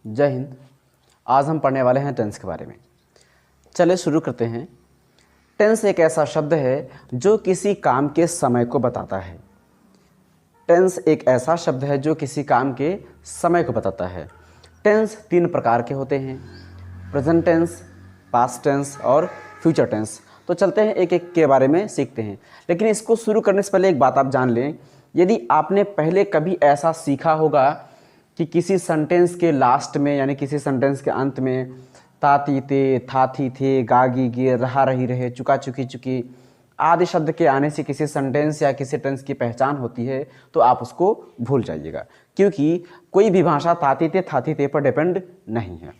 जय हिंद। आज हम पढ़ने वाले हैं टेंस के बारे में। चलिए शुरू करते हैं। टेंस एक ऐसा शब्द है जो किसी काम के समय को बताता है। टेंस एक ऐसा शब्द है जो किसी काम के समय को बताता है। टेंस तीन प्रकार के होते हैं: प्रेजेंट टेंस, पास्ट टेंस और फ्यूचर टेंस। तो चलते हैं एक एक के बारे में सीखते हैं। लेकिन इसको शुरू करने से पहले एक बात आप जान लें, यदि आपने पहले कभी ऐसा सीखा होगा कि किसी सेंटेंस के लास्ट में यानी किसी सेंटेंस के अंत में ताती ते, थाथी थे, गागी गे, रहा रही रहे, चुका चुकी चुकी आदि शब्द के आने से किसी सेंटेंस या किसी टेंस की पहचान होती है, तो आप उसको भूल जाइएगा, क्योंकि कोई भी भाषा ताती ते थाथी ते पर डिपेंड नहीं है।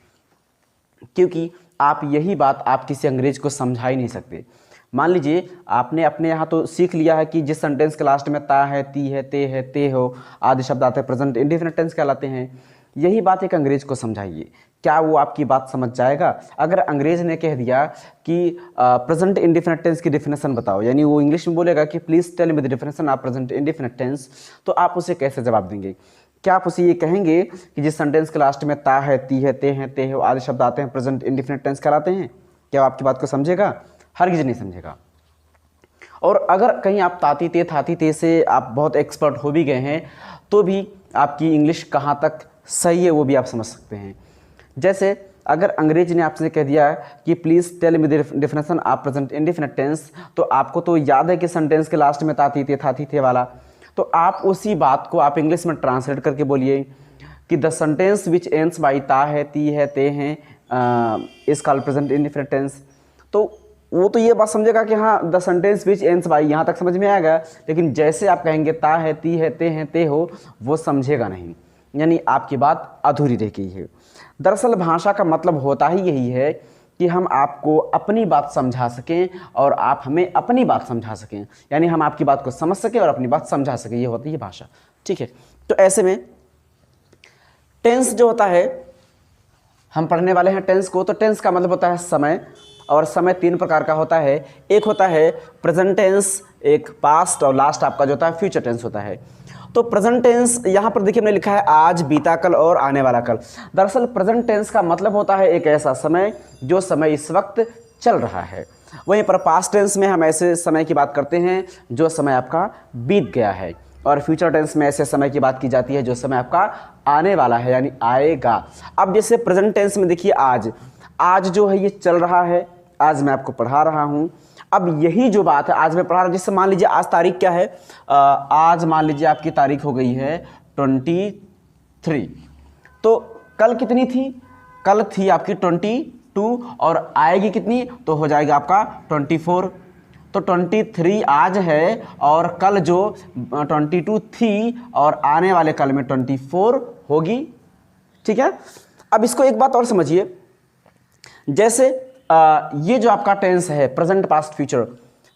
क्योंकि आप यही बात आप किसी अंग्रेज को समझा ही नहीं सकते। मान लीजिए आपने अपने यहाँ तो सीख लिया है कि जिस सेंटेंस के लास्ट में ता है, ती है, ते हो आदि शब्द आते हैं, प्रेजेंट इंडेफिनिट टेंस कहलाते हैं। यही बात एक अंग्रेज को समझाइए, क्या वो आपकी बात समझ जाएगा? अगर अंग्रेज ने कह दिया कि प्रेजेंट इंडेफिनिट टेंस की डेफिनेशन बताओ, यानी वो इंग्लिश में बोलेगा कि please tell me the definition of present indefinite tense, तो आप उसे कैसे जवाब देंगे? क्या आप उसे ये कहेंगे कि जिस सेंटेंस के लास्ट में ता है, ती है, ते हो आदि शब्द आते हैं प्रेजेंट इंडेफिनिट टेंस कहलाते हैं? क्या वो आपकी बात को समझेगा? हरगिज नहीं समझेगा। और अगर कहीं आप ताती ते थाती ते से आप बहुत एक्सपर्ट हो भी गए हैं, तो भी आपकी इंग्लिश कहाँ तक सही है वो भी आप समझ सकते हैं। जैसे अगर अंग्रेज ने आपसे कह दिया कि please tell me the definition of present indefinite tense, तो आपको तो याद है कि सेंटेंस के लास्ट में ताती ते थाती थे वाला, तो आप उसी बात को आप इंग्लिश में ट्रांसलेट करके बोलिए कि the sentence which ends by ता है, ती है, ते हैं is called present indefinite tense. तो वो तो ये बात समझेगा कि हाँ the sentence which ends by, यहाँ तक समझ में आएगा। लेकिन जैसे आप कहेंगे ता है, ती है, ते हैं, ते हो, वो समझेगा नहीं, यानी आपकी बात अधूरी रह गई है। दरअसल भाषा का मतलब होता ही यही है कि हम आपको अपनी बात समझा सकें और आप हमें अपनी बात समझा सकें, यानी हम आपकी बात को समझ सकें और अपनी बात समझा सकें, ये होती है भाषा। ठीक है, तो ऐसे में टेंस जो होता है, हम पढ़ने वाले हैं टेंस को, तो टेंस का मतलब होता है समय, और समय तीन प्रकार का होता है। एक होता है प्रेजेंट टेंस, एक पास्ट, और लास्ट आपका जो होता है फ्यूचर टेंस होता है। तो प्रेजेंट टेंस यहाँ पर देखिए हमने लिखा है आज, बीता कल और आने वाला कल। दरअसल प्रेजेंट टेंस का मतलब होता है एक ऐसा समय जो समय इस वक्त चल रहा है। वहीं पर पास्ट टेंस में हम ऐसे समय की बात करते हैं जो समय आपका बीत गया है, और फ्यूचर टेंस में ऐसे समय की बात की जाती है जो समय आपका आने वाला है, यानी आएगा। अब जैसे प्रेजेंट टेंस में देखिए आज, आज जो है ये चल रहा है, आज मैं आपको पढ़ा रहा हूँ। अब यही जो बात है आज मैं पढ़ा रहा हूँ, जिससे मान लीजिए आज तारीख क्या है, आज मान लीजिए आपकी तारीख हो गई है 23, तो कल कितनी थी? कल थी आपकी 22, और आएगी कितनी? तो हो जाएगा आपका 24। तो 23 आज है और कल जो 22 थी, और आने वाले कल में 24 होगी। ठीक है, अब इसको एक बात और समझिए, जैसे ये जो आपका टेंस है प्रेजेंट पास्ट फ्यूचर,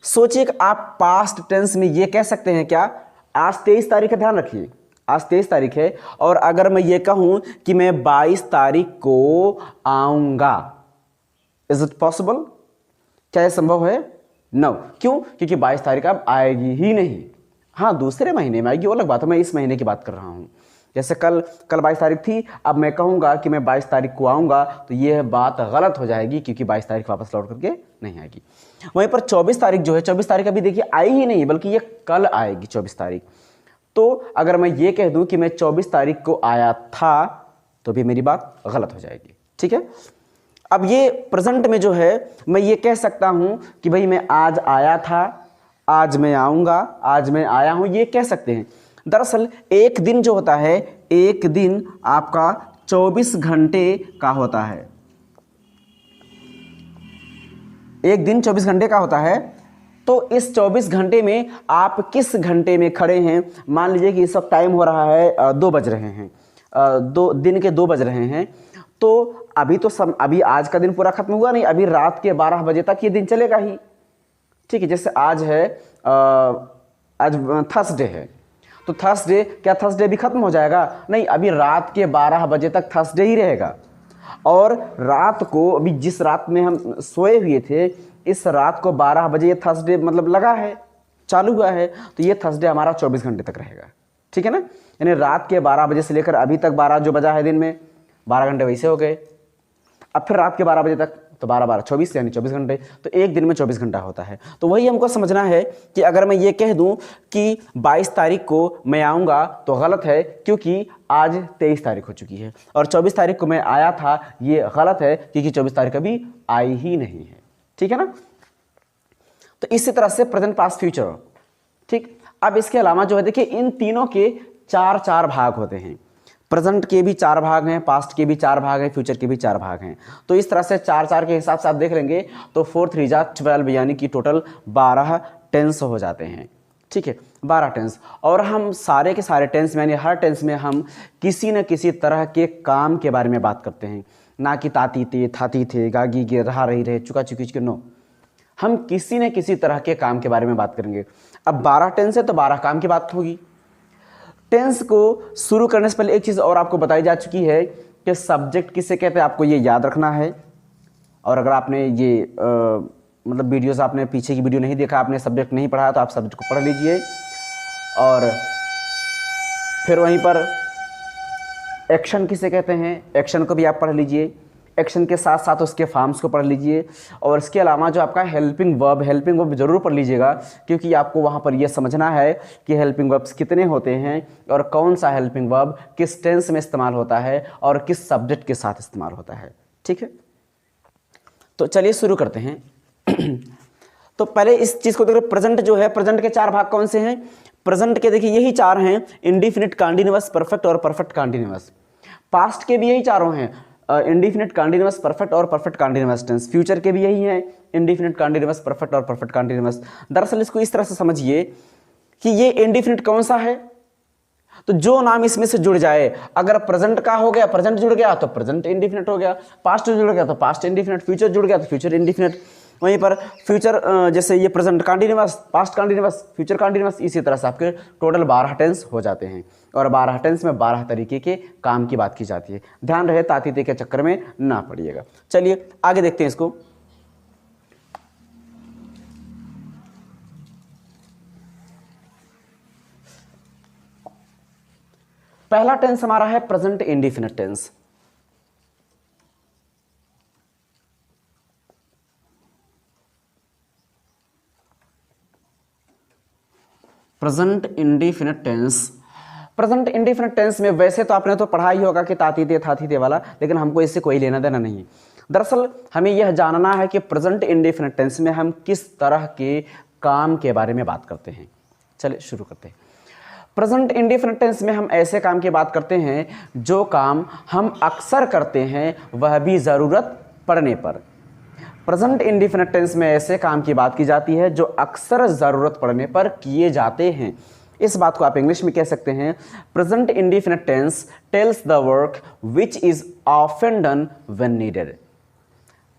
सोचिए कि आप पास्ट टेंस में ये कह सकते हैं क्या, आज 23 तारीख है, ध्यान रखिए आज 23 तारीख है, और अगर मैं ये कहूं कि मैं 22 तारीख को आऊंगा, इज इट पॉसिबल? क्या यह संभव है? नो। क्यों? क्योंकि 22 तारीख अब आएगी ही नहीं। हाँ, दूसरे महीने में आएगी, वो अलग बात है, मैं इस महीने की बात कर रहा हूं। जैसे कल 22 तारीख थी, अब मैं कहूँगा कि मैं 22 तारीख को आऊँगा, तो यह बात गलत हो जाएगी, क्योंकि 22 तारीख वापस लौट करके नहीं आएगी। वहीं पर 24 तारीख जो है, 24 तारीख अभी देखिए आई ही नहीं, बल्कि ये कल आएगी 24 तारीख। तो अगर मैं ये कह दूँ कि मैं 24 तारीख को आया था, तो भी मेरी बात गलत हो जाएगी। ठीक है, अब ये प्रेजेंट में जो है मैं ये कह सकता हूँ कि भाई मैं आज आया था, आज मैं आऊँगा, आज मैं आया हूँ, ये कह सकते हैं। दरअसल एक दिन जो होता है, एक दिन आपका 24 घंटे का होता है। एक दिन 24 घंटे का होता है, तो इस 24 घंटे में आप किस घंटे में खड़े हैं? मान लीजिए कि इस वक्त टाइम हो रहा है 2 बज रहे हैं, दिन के 2 बज रहे हैं, तो अभी तो अभी आज का दिन पूरा खत्म हुआ नहीं, अभी रात के 12 बजे तक ये दिन चलेगा ही। ठीक है, जैसे आज है आज थर्सडे है, तो थर्सडे, क्या थर्सडे भी खत्म हो जाएगा? नहीं, अभी रात के 12 बजे तक थर्सडे ही रहेगा। और रात को, अभी जिस रात में हम सोए हुए थे, इस रात को 12 बजे ये थर्सडे मतलब लगा है, चालू हुआ है, तो ये थर्सडे हमारा 24 घंटे तक रहेगा। ठीक है ना, यानी रात के 12 बजे से लेकर अभी तक 12 जो बजा है दिन में, 12 घंटे वैसे हो गए। अब फिर रात के 12 बजे तक, तो 12 12 24 यानी 24 घंटे, तो एक दिन में 24 घंटा होता है। तो वही हमको समझना है कि अगर मैं ये कह दूं कि 22 तारीख को मैं आऊँगा तो गलत है, क्योंकि आज 23 तारीख हो चुकी है, और 24 तारीख को मैं आया था, ये गलत है क्योंकि 24 तारीख अभी आई ही नहीं है। ठीक है ना। तो इसी तरह से प्रेजेंट, पास्ट, फ्यूचर। ठीक। अब इसके अलावा जो है देखिए, इन तीनों के 4 भाग होते हैं। प्रेजेंट के भी 4 भाग हैं, पास्ट के भी 4 भाग हैं, फ्यूचर के भी 4 भाग हैं। तो इस तरह से 4 के हिसाब से आप देख लेंगे तो 4 3 जा 12, यानी कि टोटल 12 टेंस हो जाते हैं। ठीक है, 12 टेंस। और हम सारे के सारे टेंस में, यानी हर टेंस में हम किसी न किसी तरह के काम के बारे में बात करते हैं, ना कि ताती थे, थाती थे, गागी गे, रहा रही रहे, चुका चुकी चुके, नो। हम किसी न किसी तरह के काम के बारे में बात करेंगे। अब 12 टेंस है तो 12 काम की बात होगी। टेंस को शुरू करने से पहले एक चीज़ और आपको बताई जा चुकी है कि सब्जेक्ट किसे कहते हैं, आपको ये याद रखना है। और अगर आपने ये मतलब वीडियोस, आपने पीछे की वीडियो नहीं देखा, आपने सब्जेक्ट नहीं पढ़ा, तो आप सब्जेक्ट को पढ़ लीजिए। और फिर वहीं पर एक्शन किसे कहते हैं, एक्शन को भी आप पढ़ लीजिए। एक्शन के साथ साथ उसके फॉर्म्स को पढ़ लीजिए। और इसके अलावा जो आपका हेल्पिंग वर्ब जरूर पढ़ लीजिएगा, क्योंकि आपको वहाँ पर यह समझना है कि हेल्पिंग वर्ब्स कितने होते हैं और कौन सा हेल्पिंग वर्ब किस टेंस में इस्तेमाल होता है और किस सब्जेक्ट के साथ इस्तेमाल होता है। ठीक है, तो चलिए शुरू करते हैं। तो पहले इस चीज़ को देखिए, प्रेजेंट जो है, प्रेजेंट के 4 भाग कौन से हैं? प्रेजेंट के देखिए यही 4 हैं, इंडिफिनिट, कॉन्टिन्यूअस, परफेक्ट और परफेक्ट कॉन्टिन्यूअस। पास्ट के भी यही 4 हैं, इंडिफिनिट, कॉन्टिन्यूअस, परफेक्ट और परफेक्ट कॉन्टिन्यूअस टेंस। फ्यूचर के भी यही है, इंडिफिनिट, कॉन्टिन्यूअस, परफेक्ट और परफेक्ट कॉन्टिन्यूअस। दरअसल इसको इस तरह से समझिए कि ये इंडिफिनिट कौन सा है, तो जो नाम इसमें से जुड़ जाए, अगर प्रेजेंट का हो गया, प्रेजेंट जुड़ गया तो प्रेजेंट इंडिफिनिट हो गया, पास्ट जुड़ गया तो पास्ट इंडिफिनिट, फ्यूचर जुड़ गया तो फ्यूचर इंडिफिनिट। वहीं पर फ्यूचर जैसे ये present continuous, past continuous, future continuous, इसी तरह से आपके टोटल 12 टेंस हो जाते हैं। और 12 टेंस में 12 तरीके के काम की बात की जाती है। ध्यान रहे, तातीते के चक्कर में ना पड़िएगा। चलिए आगे देखते हैं इसको। पहला टेंस हमारा है present indefinite tense. Present indefinite tense. Present indefinite tense में वैसे तो आपने तो पढ़ा ही होगा कि तातीते, थातीते वाला, लेकिन हमको इससे कोई लेना देना नहीं। दरअसल हमें यह जानना है कि प्रेजेंट इंडिफिनिट टेंस में हम किस तरह के काम के बारे में बात करते हैं। चलिए शुरू करते हैं। प्रेजेंट इंडिफिनिट टेंस में हम ऐसे काम की बात करते हैं जो काम हम अक्सर करते हैं, वह भी ज़रूरत पड़ने पर। प्रेजेंट इंडिफिनिट टेंस में ऐसे काम की बात की जाती है जो अक्सर ज़रूरत पड़ने पर किए जाते हैं। इस बात को आप इंग्लिश में कह सकते हैं, present indefinite tense tells the work which is often done when needed.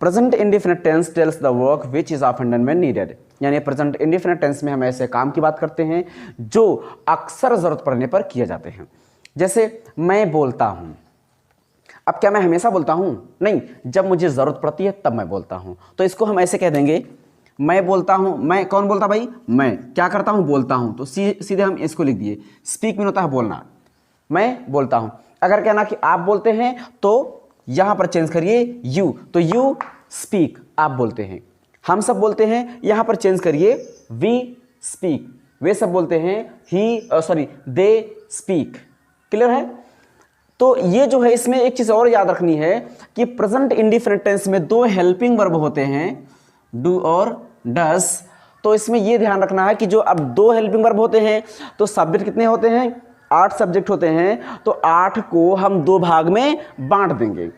Present indefinite tense tells the work which is often done when needed, यानी प्रेजेंट इंडिफिनिट टेंस में हम ऐसे काम की बात करते हैं जो अक्सर ज़रूरत पड़ने पर किए जाते हैं। जैसे मैं बोलता हूँ। अब क्या मैं हमेशा बोलता हूँ? नहीं, जब मुझे ज़रूरत पड़ती है तब मैं बोलता हूँ। तो इसको हम ऐसे कह देंगे, मैं बोलता हूँ। मैं कौन बोलता भाई? मैं क्या करता हूँ? बोलता हूँ। तो सीधे हम इसको लिख दिए, स्पीक मीन होता है बोलना, मैं बोलता हूँ। अगर कहना कि आप बोलते हैं तो यहाँ पर चेंज करिए यू, तो यू स्पीक, आप बोलते हैं। हम सब बोलते हैं, यहाँ पर चेंज करिए वी स्पीक, वे सब बोलते हैं, दे स्पीक। क्लियर है? तो ये जो है, इसमें एक चीज़ और याद रखनी है कि प्रेजेंट इंडिफिनिट टेंस में 2 हेल्पिंग वर्ब होते हैं, डू और डस। तो इसमें ये ध्यान रखना है कि जो अब 2 हेल्पिंग वर्ब होते हैं तो सब्जेक्ट कितने होते हैं? 8 सब्जेक्ट होते हैं। तो 8 को हम 2 भाग में बांट देंगे।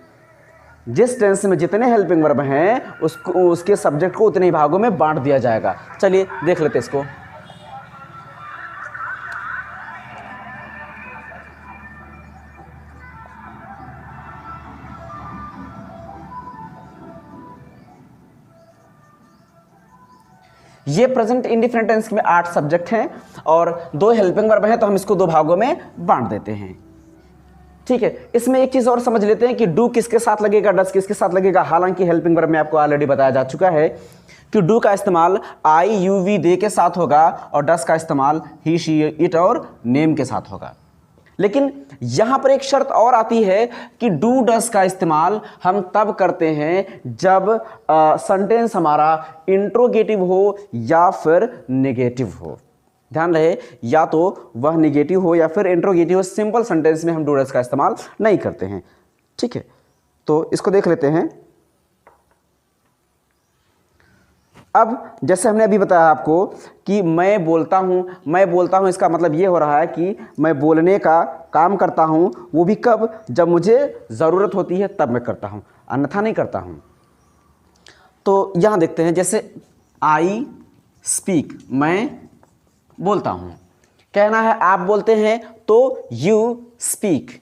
जिस टेंस में जितने हेल्पिंग वर्ब हैं उसके सब्जेक्ट को उतने ही भागों में बांट दिया जाएगा। चलिए देख लेते हैं इसको। ये प्रेजेंट इंडिफिनिट टेंस में 8 सब्जेक्ट हैं और 2 हेल्पिंग वर्ब हैं, तो हम इसको 2 भागों में बांट देते हैं। ठीक है, इसमें एक चीज और समझ लेते हैं कि डू किसके साथ लगेगा, डस किसके साथ लगेगा। हालांकि हेल्पिंग वर्ब में आपको ऑलरेडी बताया जा चुका है कि डू का इस्तेमाल आई यू वी दे के साथ होगा और डस का इस्तेमाल ही शी इट और नेम के साथ होगा। लेकिन यहां पर एक शर्त और आती है कि डू डस का इस्तेमाल हम तब करते हैं जब सेंटेंस हमारा इंट्रोगेटिव हो या फिर नेगेटिव हो। ध्यान रहे, या तो वह नेगेटिव हो या फिर इंट्रोगेटिव हो। सिंपल सेंटेंस में हम डू डस का इस्तेमाल नहीं करते हैं। ठीक है, तो इसको देख लेते हैं। अब जैसे हमने अभी बताया आपको कि मैं बोलता हूं, इसका मतलब ये हो रहा है कि मैं बोलने का काम करता हूं, वो भी कब, जब मुझे ज़रूरत होती है तब मैं करता हूं, अन्यथा नहीं करता हूं। तो यहां देखते हैं, जैसे आई स्पीक, मैं बोलता हूं। कहना है आप बोलते हैं तो यू स्पीक।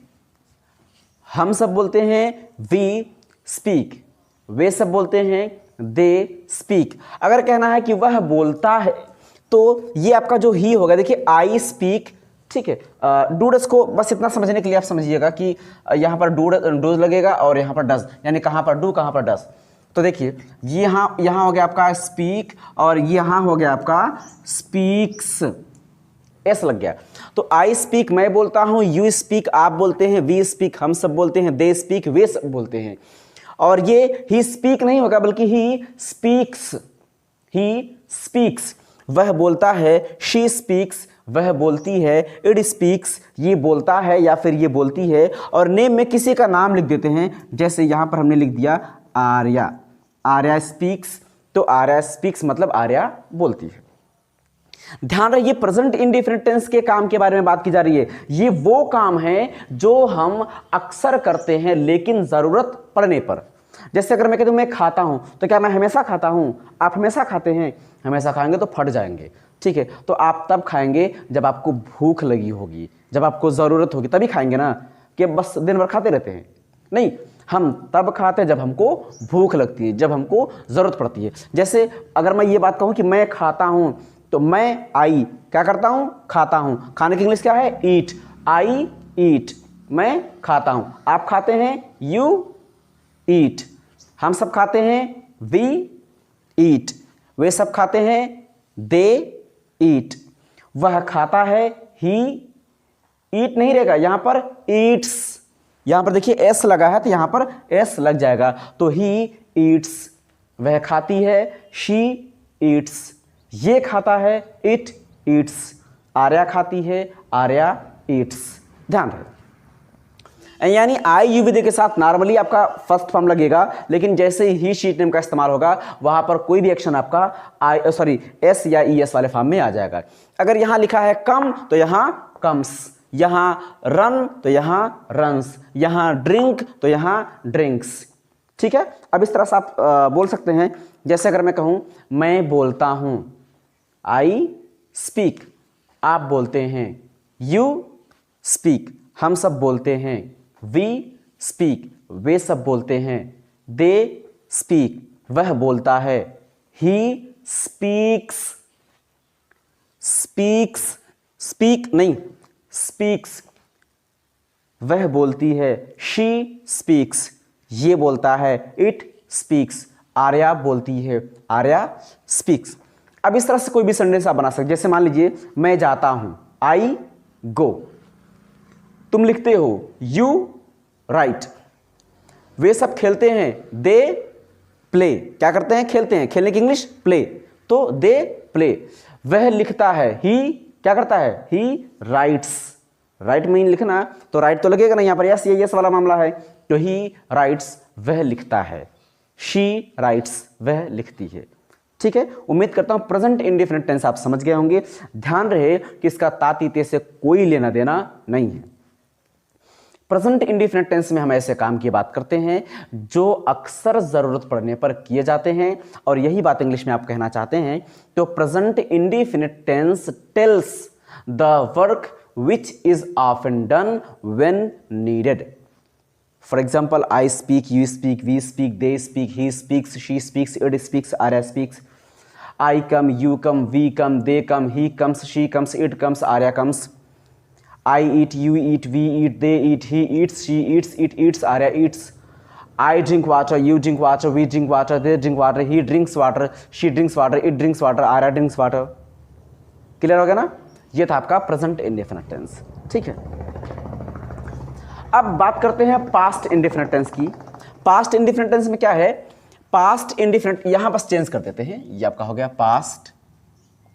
हम सब बोलते हैं वी स्पीक। वे सब बोलते हैं दे स्पीक। अगर कहना है कि वह बोलता है तो ये आपका जो ही होगा, देखिए आई स्पीक। ठीक है, डूडस को बस इतना समझने के लिए आप समझिएगा कि यहाँ पर डूज लगेगा और यहाँ पर डज, यानी कहाँ पर डू कहाँ पर डज। तो देखिए यहाँ हो गया आपका स्पीक और यहाँ हो गया आपका स्पीक्स, एस लग गया। तो आई स्पीक मैं बोलता हूँ, यू स्पीक आप बोलते हैं, वी स्पीक हम सब बोलते हैं, दे स्पीक वे सब बोलते हैं। और ये ही स्पीक नहीं होगा बल्कि ही स्पीक्स वह बोलता है, शी स्पीक्स वह बोलती है, इट स्पीक्स ये बोलता है या फिर ये बोलती है। और नेम में किसी का नाम लिख देते हैं, जैसे यहां पर हमने लिख दिया आर्या, आर्या स्पीक्स। तो आर्या स्पीक्स मतलब आर्या बोलती है। ध्यान रहे, ये प्रेजेंट इंडेफिनिट टेंस के काम के बारे में बात की जा रही है। ये वो काम है जो हम अक्सर करते हैं लेकिन जरूरत पड़ने पर। जैसे अगर मैं कहता हूं मैं खाता हूं, तो क्या मैं हमेशा खाता हूं? आप हमेशा खाते हैं? हमेशा खाएंगे तो फट जाएंगे। ठीक है, तो आप तब खाएंगे जब आपको भूख लगी होगी, जब आपको जरूरत होगी, तभी खाएंगे ना, कि बस दिन भर खाते रहते हैं? नहीं, हम तब खाते हैं जब हमको भूख लगती है, जब हमको जरूरत पड़ती है। जैसे अगर मैं ये बात कहूं कि मैं खाता हूं, तो मैं आई क्या करता हूं? खाता हूं। खाने की इंग्लिश क्या है? ईट। आई ईट, मैं खाता हूं। आप खाते हैं? You eat. हम सब खाते हैं? We eat. वे सब खाते हैं? दे ईट। वह खाता है? ही ईट नहीं रहेगा, यहां पर ईट्स। यहां पर देखिए एस लगा है तो यहां पर एस लग जाएगा, तो ही ईट्स। वह खाती है? She eats. ये खाता है? It eats. आर्या खाती है? आर्या ईट्स। ध्यान रहे, यानी आई यू विधि के साथ नॉर्मली आपका फर्स्ट फॉर्म लगेगा, लेकिन जैसे ही शीट नेम का इस्तेमाल होगा वहां पर कोई भी एक्शन आपका एस या ई एस वाले फॉर्म में आ जाएगा। अगर यहां लिखा है कम तो यहां कम्स, यहां रन तो यहां रन्स, यहां ड्रिंक तो यहां ड्रिंक्स। ठीक है, अब इस तरह से आप बोल सकते हैं। जैसे अगर मैं कहूं मैं बोलता हूं, आई स्पीक आप बोलते हैं, यू स्पीक हम सब बोलते हैं, वी स्पीक वे सब बोलते हैं, दे स्पीक वह बोलता है, ही स्पीक्स स्पीक नहीं स्पीक्स वह बोलती है, शी स्पीक्स ये बोलता है, इट स्पीक्स आर्या बोलती है, आर्या स्पीक्स। अब इस तरह से कोई भी सेंटेंस आप बना सकते। जैसे मान लीजिए मैं जाता हूं, आई गो। तुम लिखते हो, यू राइट। वे सब खेलते हैं, दे प्ले। क्या करते हैं? खेलते हैं। खेलने की इंग्लिश प्ले, तो दे प्ले। वह लिखता है, ही क्या करता है? ही राइट्स। राइट में लिखना तो राइट तो लगेगा ना, यहां पर यस ये यस वाला मामला है, तो ही राइट्स वह लिखता है, शी राइट्स वह लिखती है। ठीक है, उम्मीद करता हूं प्रेजेंट इंडेफिनिट टेंस आप समझ गए होंगे। ध्यान रहे कि इसका तातीते से कोई लेना देना नहीं है। प्रेजेंट इंडेफिनिट टेंस में हम ऐसे काम की बात करते हैं जो अक्सर जरूरत पड़ने पर किए जाते हैं, और यही बात इंग्लिश में आप कहना चाहते हैं। तो present indefinite tense tells the work which is often done when needed. For example, I speak, you speak, we speak, they speak, he speaks, she speaks, it speaks, Arya speaks. I come, you come, we come, they come, he comes, she comes, it comes, Arya comes. I eat, you eat, we eat, they eat, he eats, she eats, it eats, Arya eats. I drink water, you drink water, we drink water, they drink water, he drinks water, she drinks water, it drinks water, Arya drinks water. Clear हो गया ना? ये था आपका present indefinite tense. ठीक है। अब बात करते हैं पास्ट इंडेफिनिट टेंस की। पास्ट इंडेफिनिट टेंस में क्या है, पास्ट इंडेफिनिट यहां बस चेंज कर देते हैं, ये आपका हो गया पास्ट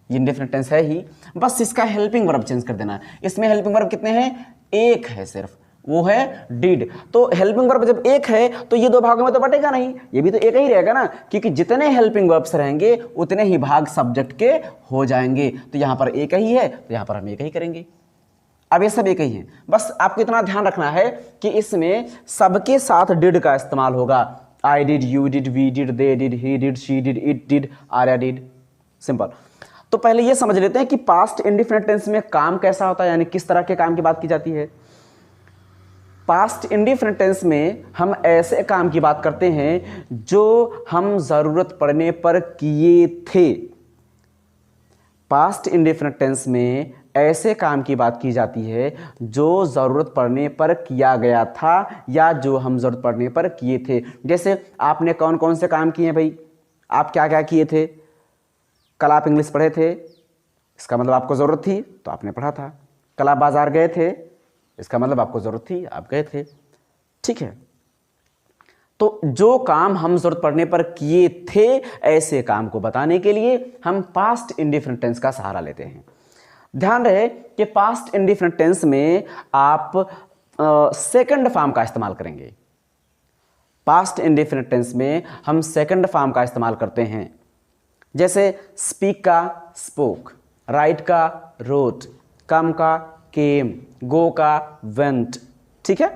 इंडेफिनिट टेंस है ही, बस इसका हेल्पिंग वर्ब चेंज कर देना है। इसमें हेल्पिंग वर्ब कितने हैं, एक है सिर्फ, वो है डिड। तो हेल्पिंग वर्ब जब एक है तो ये दो भागों में तो बटेगा नहीं, ये भी तो एक ही रहेगा ना, क्योंकि जितने हेल्पिंग वर्ब्स रहेंगे उतने ही भाग सब्जेक्ट के हो जाएंगे। तो यहां पर एक ही है तो यहां पर हम एक ही करेंगे। अब ये सब एक ही है, बस आपको इतना ध्यान रखना है कि इसमें सबके साथ डिड का इस्तेमाल होगा। I did, you did, we did, they did, he did, she did, it did, Arya did, simple. तो पहले ये समझ लेते हैं कि पास्ट इंडेफिनिट टेंस में काम कैसा होता है, यानी किस तरह के काम की बात की जाती है। पास्ट इंडेफिनिट टेंस में हम ऐसे काम की बात करते हैं जो हम जरूरत पड़ने पर किए थे। पास्ट इंडेफिनिट टेंस में ऐसे काम की बात की जाती है जो ज़रूरत पड़ने पर किया गया था या जो हम ज़रूरत पड़ने पर किए थे। जैसे आपने कौन कौन से काम किए हैं भाई, आप क्या क्या किए थे। कल आप इंग्लिश पढ़े थे, इसका मतलब आपको ज़रूरत थी तो आपने पढ़ा था। कल आप बाज़ार गए थे, इसका मतलब आपको ज़रूरत थी, आप गए थे। ठीक है, तो जो काम हम ज़रूरत पड़ने पर किए थे, ऐसे काम को बताने के लिए हम पास्ट इंडेफिनिट टेंस का सहारा लेते हैं। ध्यान रहे कि पास्ट इंडेफिनिट टेंस में आप सेकंड फॉर्म का इस्तेमाल करेंगे। पास्ट इंडेफिनिट टेंस में हम सेकंड फॉर्म का इस्तेमाल करते हैं। जैसे स्पीक का स्पोक, राइट का रोट, कम का केम, गो का वेंट। ठीक है,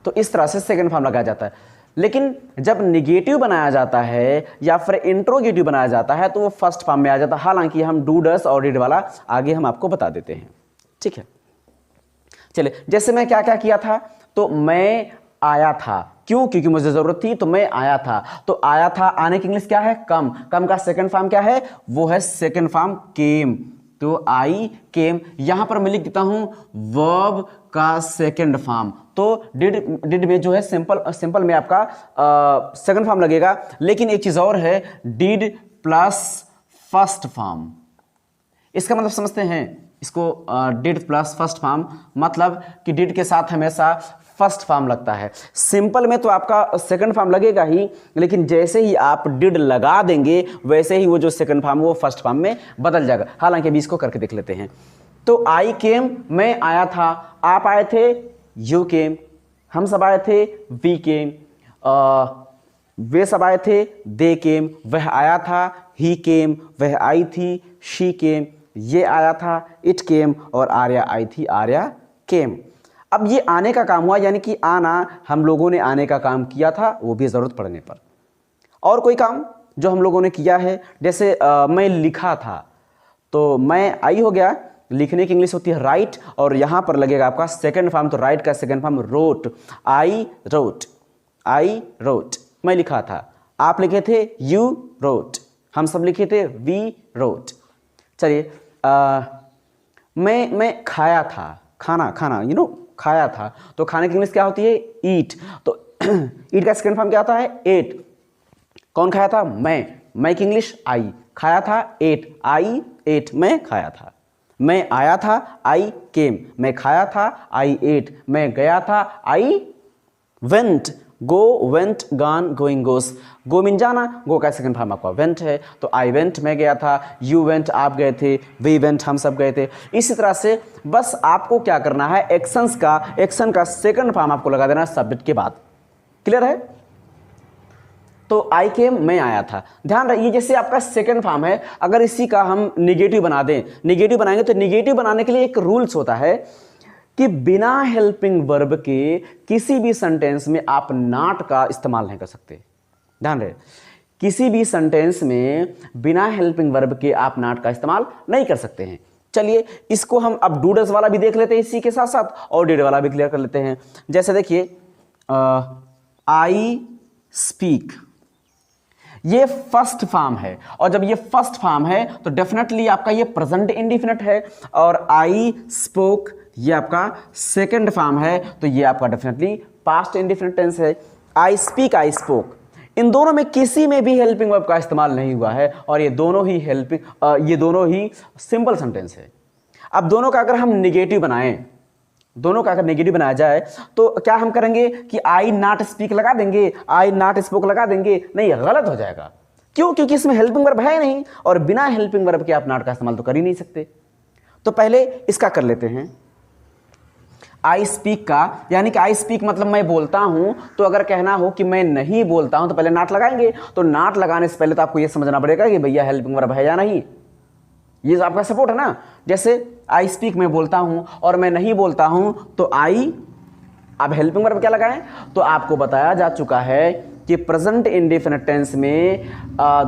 तो इस तरह से सेकंड फॉर्म लगाया जाता है। लेकिन जब निगेटिव बनाया जाता है या फिर इंट्रोगेटिव बनाया जाता है तो वो फर्स्ट फॉर्म में आ जाता है। हालांकि हम डू डस और डिड वाला आगे हम आपको बता देते हैं। ठीक है, चलिए, जैसे मैं क्या क्या किया था, तो मैं आया था, क्यों, क्योंकि मुझे जरूरत थी तो मैं आया था। तो आया था, आने की इंग्लिश क्या है, कम। कम का सेकंड फॉर्म क्या है, वो है सेकंड फॉर्म केम। तो आई केम, यहां पर मैं लिख देता हूं वर्ब का सेकंड फॉर्म। तो डिड में जो है सिंपल में आपका सेकंड फॉर्म लगेगा। लेकिन एक चीज और है, डिड प्लस फर्स्ट फॉर्म। इसका मतलब समझते हैं इसको, डिड प्लस फर्स्ट फॉर्म, मतलब कि डिड के साथ हमेशा फर्स्ट फॉर्म लगता है। सिंपल में तो आपका सेकंड फॉर्म लगेगा ही, लेकिन जैसे ही आप डिड लगा देंगे वैसे ही वो जो सेकंड फॉर्म वो फर्स्ट फॉर्म में बदल जाएगा। हालांकि अभी इसको करके देख लेते हैं। तो आई केम, मैं आया था, आप आए थे, यू केम, हम सब आए थे, वी केम, वे सब आए थे, दे केम, वह आया था, ही केम, वह आई थी, शी केम, ये आया था, इट केम, और आर्या आई थी, आर्या केम। अब ये आने का काम हुआ, यानी कि आना, हम लोगों ने आने का काम किया था, वो भी ज़रूरत पड़ने पर। और कोई काम जो हम लोगों ने किया है, जैसे मैं लिखा था, तो मैं आई हो गया, लिखने की इंग्लिश होती है राइट, और यहाँ पर लगेगा आपका सेकंड फॉर्म, तो राइट का second form wrote. I wrote, I wrote, मैं लिखा था, आप लिखे थे, यू रोट, हम सब लिखे थे, वी रोट। चलिए, मैं खाया था, खाना खाया था, तो खाने की इंग्लिश क्या होती है, ईट। तो ईट का सेकंड फॉर्म क्या होता है, एट। कौन खाया था, मैं की इंग्लिश आई, खाया था, एट, आई एट, मैं खाया था। मैं आया था, आई केम, मैं खाया था, आई एट, मैं गया था, I went, go went gone going goes. Go mean जाना, गो का सेकंड फॉर्म आपका वेंट है, तो आई वेंट, मैं गया था, यू वेंट, आप गए थे, वी वेंट, हम सब गए थे। इसी तरह से बस आपको क्या करना है, एक्शन का सेकंड फॉर्म आपको लगा देना सब्जेक्ट के बाद। क्लियर है? तो आई केम, मैं आया था। ध्यान रखिए, जैसे आपका सेकंड फॉर्म है, अगर इसी का हम निगेटिव बना दें, निगेटिव बनाएंगे तो निगेटिव बनाने के लिए एक रूल्स होता है कि बिना हेल्पिंग वर्ब के किसी भी सेंटेंस में आप नॉट का इस्तेमाल नहीं कर सकते। ध्यान रहे, किसी भी सेंटेंस में बिना हेल्पिंग वर्ब के आप नॉट का इस्तेमाल नहीं कर सकते हैं। चलिए, इसको हम अब डू डज वाला भी देख लेते हैं इसी के साथ साथ, और डिड वाला भी क्लियर कर लेते हैं। जैसे देखिए, आई स्पीक, ये फर्स्ट फॉर्म है, और जब ये फर्स्ट फॉर्म है तो डेफिनेटली आपका ये प्रेजेंट इंडेफिनिट है, और आई स्पोक ये आपका सेकंड फॉर्म है, तो ये आपका डेफिनेटली पास्ट इंडेफिनिट टेंस है। आई स्पीक, आई स्पोक, इन दोनों में किसी में भी हेल्पिंग वर्ब का इस्तेमाल नहीं हुआ है, और ये दोनों ही सिंपल सेंटेंस है। अब दोनों का अगर हम निगेटिव बनाएं, दोनों का अगर नेगेटिव बनाया जाए तो क्या हम करेंगे कि आई नॉट स्पीक लगा देंगे, आई नॉट स्पोक लगा देंगे? नहीं, गलत हो जाएगा। क्यों? क्योंकि इसमें हेल्पिंग वर्ब है नहीं, और बिना हेल्पिंग वर्ब के आप नॉट का इस्तेमाल तो कर ही नहीं सकते। तो पहले इसका कर लेते हैं, आई स्पीक का, यानी कि आई स्पीक मतलब मैं बोलता हूं। तो अगर कहना हो कि मैं नहीं बोलता हूं तो पहले नॉट लगाएंगे। तो नॉट लगाने से पहले तो आपको यह समझना पड़ेगा कि भैया हेल्पिंग वर्ब है या नहीं। ये जो आपका सपोर्ट है ना, जैसे आई स्पीक मैं बोलता हूं और मैं नहीं बोलता हूं, तो आई, अब हेल्पिंग वर्ब क्या लगाएं? तो आपको बताया जा चुका है कि प्रेजेंट इंडेफिनिट टेंस में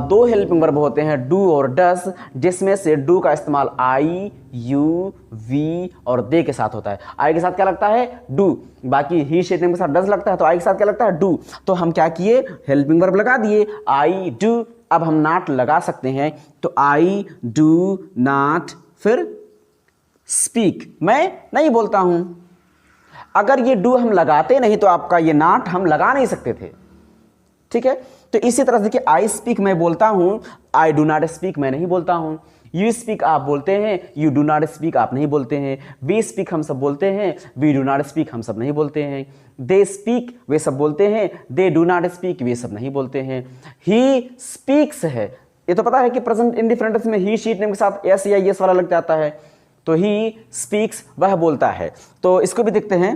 दो हेल्पिंग वर्ब होते हैं, डू और डस, जिसमें से डू का इस्तेमाल आई, यू, वी और दे के साथ होता है। आई के साथ क्या लगता है? डू। बाकी ही शीट नेम के साथ डस लगता है, तो आई के साथ क्या लगता है? डू। तो हम क्या किए? हेल्पिंग वर्ब लगा दिए, आई डू। अब हम नॉट लगा सकते हैं, तो आई डू नॉट, फिर स्पीक, मैं नहीं बोलता हूं। अगर ये डू हम लगाते नहीं तो आपका ये नॉट हम लगा नहीं सकते थे, ठीक है। तो इसी तरह से देखिए, आई स्पीक मैं बोलता हूं, आई डू नॉट स्पीक मैं नहीं बोलता हूं। यू स्पीक आप बोलते हैं, यू डू नॉट स्पीक आप नहीं बोलते हैं। वी स्पीक हम सब बोलते हैं, वी डू नॉट स्पीक हम सब नहीं बोलते हैं। दे स्पीक वे सब बोलते हैं, दे डू नॉट स्पीक वे सब नहीं बोलते हैं। ही स्पीक्स है, ये तो पता है कि प्रेजेंट इंडिफरेंट में ही शीट नेम के साथ एस या एस वाला लग जाता है, तो ही स्पीक्स वह बोलता है। तो इसको भी देखते हैं,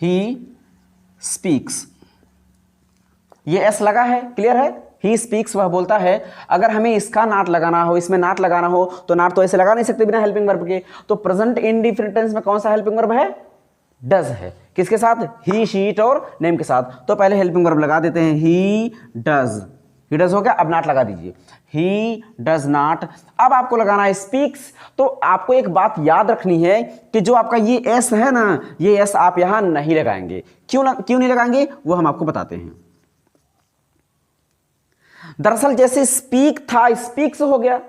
ही स्पीक्स, ये एस लगा है, क्लियर है। ही स्पीक्स वह बोलता है। अगर हमें इसका नॉट लगाना हो, इसमें नॉट लगाना हो, तो नॉट तो ऐसे लगा नहीं सकते बिना हेल्पिंग वर्ब के। तो प्रेजेंट इंडिफिनिट टेंस में कौन सा हेल्पिंग वर्ब है? डज है। किसके साथ? ही, शीट और नेम के साथ। तो पहले हेल्पिंग वर्ब लगा देते हैं, ही डज। ही डज हो गया, अब नॉट लगा दीजिए, ही डज नॉट। अब आपको लगाना है स्पीक्स। तो आपको एक बात याद रखनी है कि जो आपका ये एस है ना, ये एस आप यहां नहीं लगाएंगे। क्यों नहीं लगाएंगे वो हम आपको बताते हैं। दरअसल जैसे स्पीक था, स्पीक्स हो गया,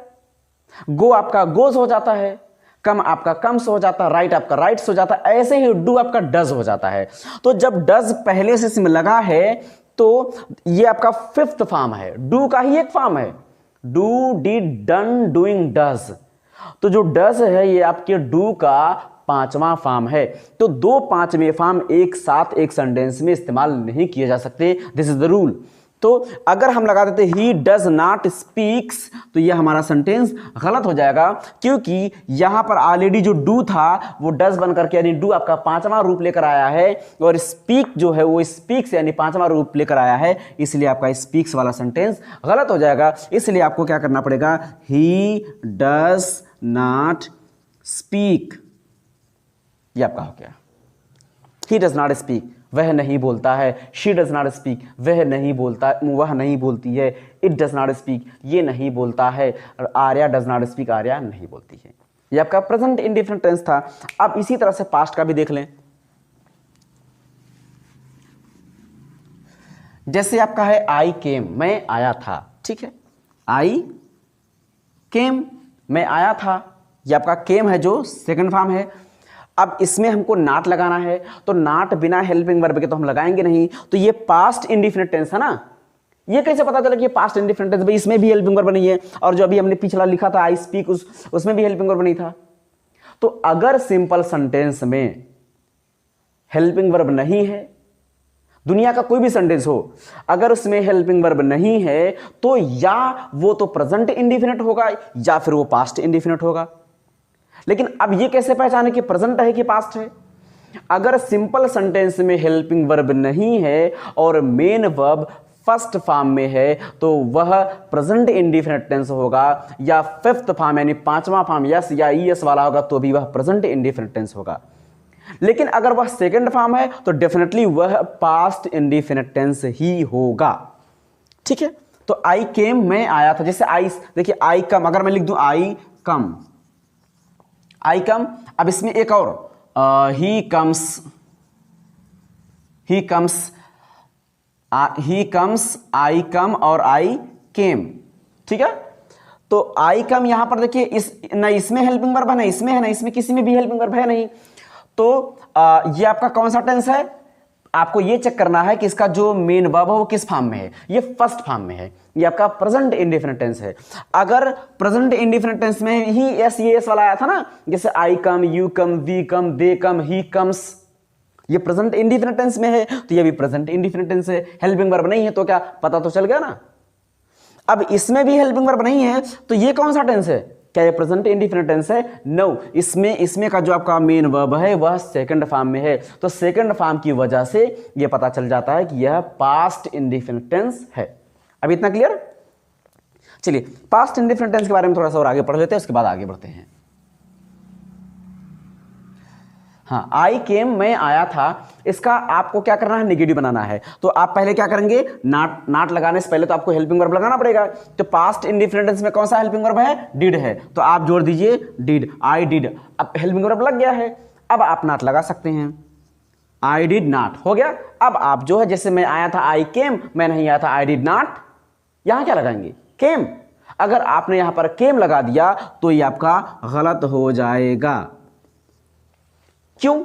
गो आपका गोज हो जाता है, कम आपका कम्स हो जाता है, राइट आपका राइट्स हो जाता है, ऐसे ही डू आपका डज हो जाता है। तो जब डज पहले से इसमें लगा है तो ये आपका फिफ्थ फॉर्म है, डू का ही एक फॉर्म है, do, did, done, doing, does. तो जो डज है ये आपके डू का पांचवा फॉर्म है। तो दो पांचवें फॉर्म एक साथ एक सेंटेंस में इस्तेमाल नहीं किए जा सकते, दिस इज द रूल। तो अगर हम लगा देते ही डज नॉट स्पीक्स, तो यह हमारा सेंटेंस गलत हो जाएगा, क्योंकि यहां पर ऑलरेडी जो डू था वो डज बन करके, यानी डू आपका पांचवा रूप लेकर आया है, और स्पीक जो है वो स्पीक्स यानी पांचवा रूप लेकर आया है, इसलिए आपका स्पीक्स वाला सेंटेंस गलत हो जाएगा। इसलिए आपको क्या करना पड़ेगा? ही डज नॉट स्पीक, ये आपका हो गया। ही डज नॉट स्पीक, वह नहीं बोलता है। शी डज नॉट स्पीक, वह नहीं बोलता, वह नहीं बोलती है। इट डज नॉट स्पीक, ये नहीं बोलता है। Arya does not speak, Arya नहीं बोलती है। ये आपका प्रेजेंट इंडिफिनिट टेंस था। अब इसी तरह से पास्ट का भी देख लें। जैसे आपका है आई केम, मैं आया था, ठीक है। आई केम, मैं आया था, ये आपका केम है जो सेकंड फॉर्म है। अब इसमें हमको नॉट लगाना है, तो नॉट बिना हेल्पिंग वर्ब के तो हम लगाएंगे नहीं। तो ये पास्ट इंडिफिनिट टेंस है ना, ये कैसे पता चला कि ये पास्ट इंडिफिनिट टेंस? भाई इसमें भी हेल्पिंग वर्ब नहीं है, और जो अभी हमने पिछला लिखा था आई स्पीक, उसमें भी हेल्पिंग वर्ब नहीं था। तो अगर सिंपल सेंटेंस में हेल्पिंग वर्ब नहीं है, दुनिया का कोई भी सेंटेंस हो, अगर उसमें हेल्पिंग वर्ब नहीं है, तो या वो तो प्रेजेंट इंडिफिनिट होगा या फिर वो पास्ट इंडिफिनिट होगा। लेकिन अब ये कैसे पहचाने कि प्रेजेंट है कि पास्ट है? अगर सिंपल सेंटेंस में हेल्पिंग वर्ब नहीं है और मेन वर्ब फर्स्ट फॉर्म में है, तो वह प्रेजेंट इंडिफिनिट टेंस होगा, या फिफ्थ फॉर्म यानी पांचवा फॉर्म यस या ईएस वाला होगा तो भी वह प्रेजेंट इंडिफिनिट टेंस होगा। लेकिन अगर वह सेकंड फॉर्म है तो डेफिनेटली वह पास्ट इंडिफिनिट टेंस ही होगा, ठीक है। तो आई केम, मैं आया था। जैसे आई, देखिए आई कम, अगर मैं लिख दूं आई कम, आई कम। अब इसमें एक और, he comes, he comes, he comes, I come और आई केम, ठीक है। तो आई कम यहां पर देखिए, इस ना इसमें हेल्पिंग वर्ब है, ना इसमें है, ना इसमें, किसी में भी हेल्पिंग वर्ब है नहीं। तो ये आपका कौन सा टेंस है? आपको ये चेक करना है कि इसका जो मेन वर्ब है वो किस फॉर्म में है। ये फर्स्ट फॉर्म में है, ये आपका प्रेजेंट इंडेफिनिट टेंस है। अगर प्रेजेंट इंडेफिनिट टेंस में ही एस ये एस वाला आया था ना, जैसे I come, you come, we come, they come, he comes, ये प्रेजेंट इंडेफिनिट टेंस में है, तो ये भी प्रेजेंट इंडेफिनिट टेंस है, हेल्पिंग वर्ब नहीं है, तो क्या पता तो चल गया ना। अब इसमें भी हेल्पिंग वर्ब नहीं है, तो ये कौन सा टेंस है? क्या ये प्रेजेंट इंडेफिनिट टेंस है? नो, इसमें का जो आपका मेन वर्ब है वह सेकंड फॉर्म में है, तो सेकंड फॉर्म की वजह से यह पता चल जाता है कि यह पास्ट इंडेफिनिट टेंस है। अब इतना क्लियर? चलिए पास्ट इंडेफिनिट टेंस के बारे में थोड़ा सा और आगे पढ़ लेते हैं, उसके बाद आगे बढ़ते हैं। हाँ, आई केम, मैं आया था, इसका आपको क्या करना है? नेगेटिव बनाना है। तो आप पहले क्या करेंगे? नाट लगाने से पहले तो आपको हेल्पिंग वर्ब लगाना पड़ेगा। तो पास्ट इंडेफिनिट टेंस में कौन सा हेल्पिंग वर्ब है? डिड है, तो आप जोड़ दीजिए डिड, आई डिड। अब हेल्पिंग वर्ब लग गया है, अब आप नाट लगा सकते हैं, आई डिड नॉट, हो गया। अब आप जो है, जैसे मैं आया था आई केम, मैं नहीं आया था आई डिड नॉट, यहां क्या लगाएंगे? केम। अगर आपने यहां पर केम लगा दिया तो ये आपका गलत हो जाएगा। क्यों?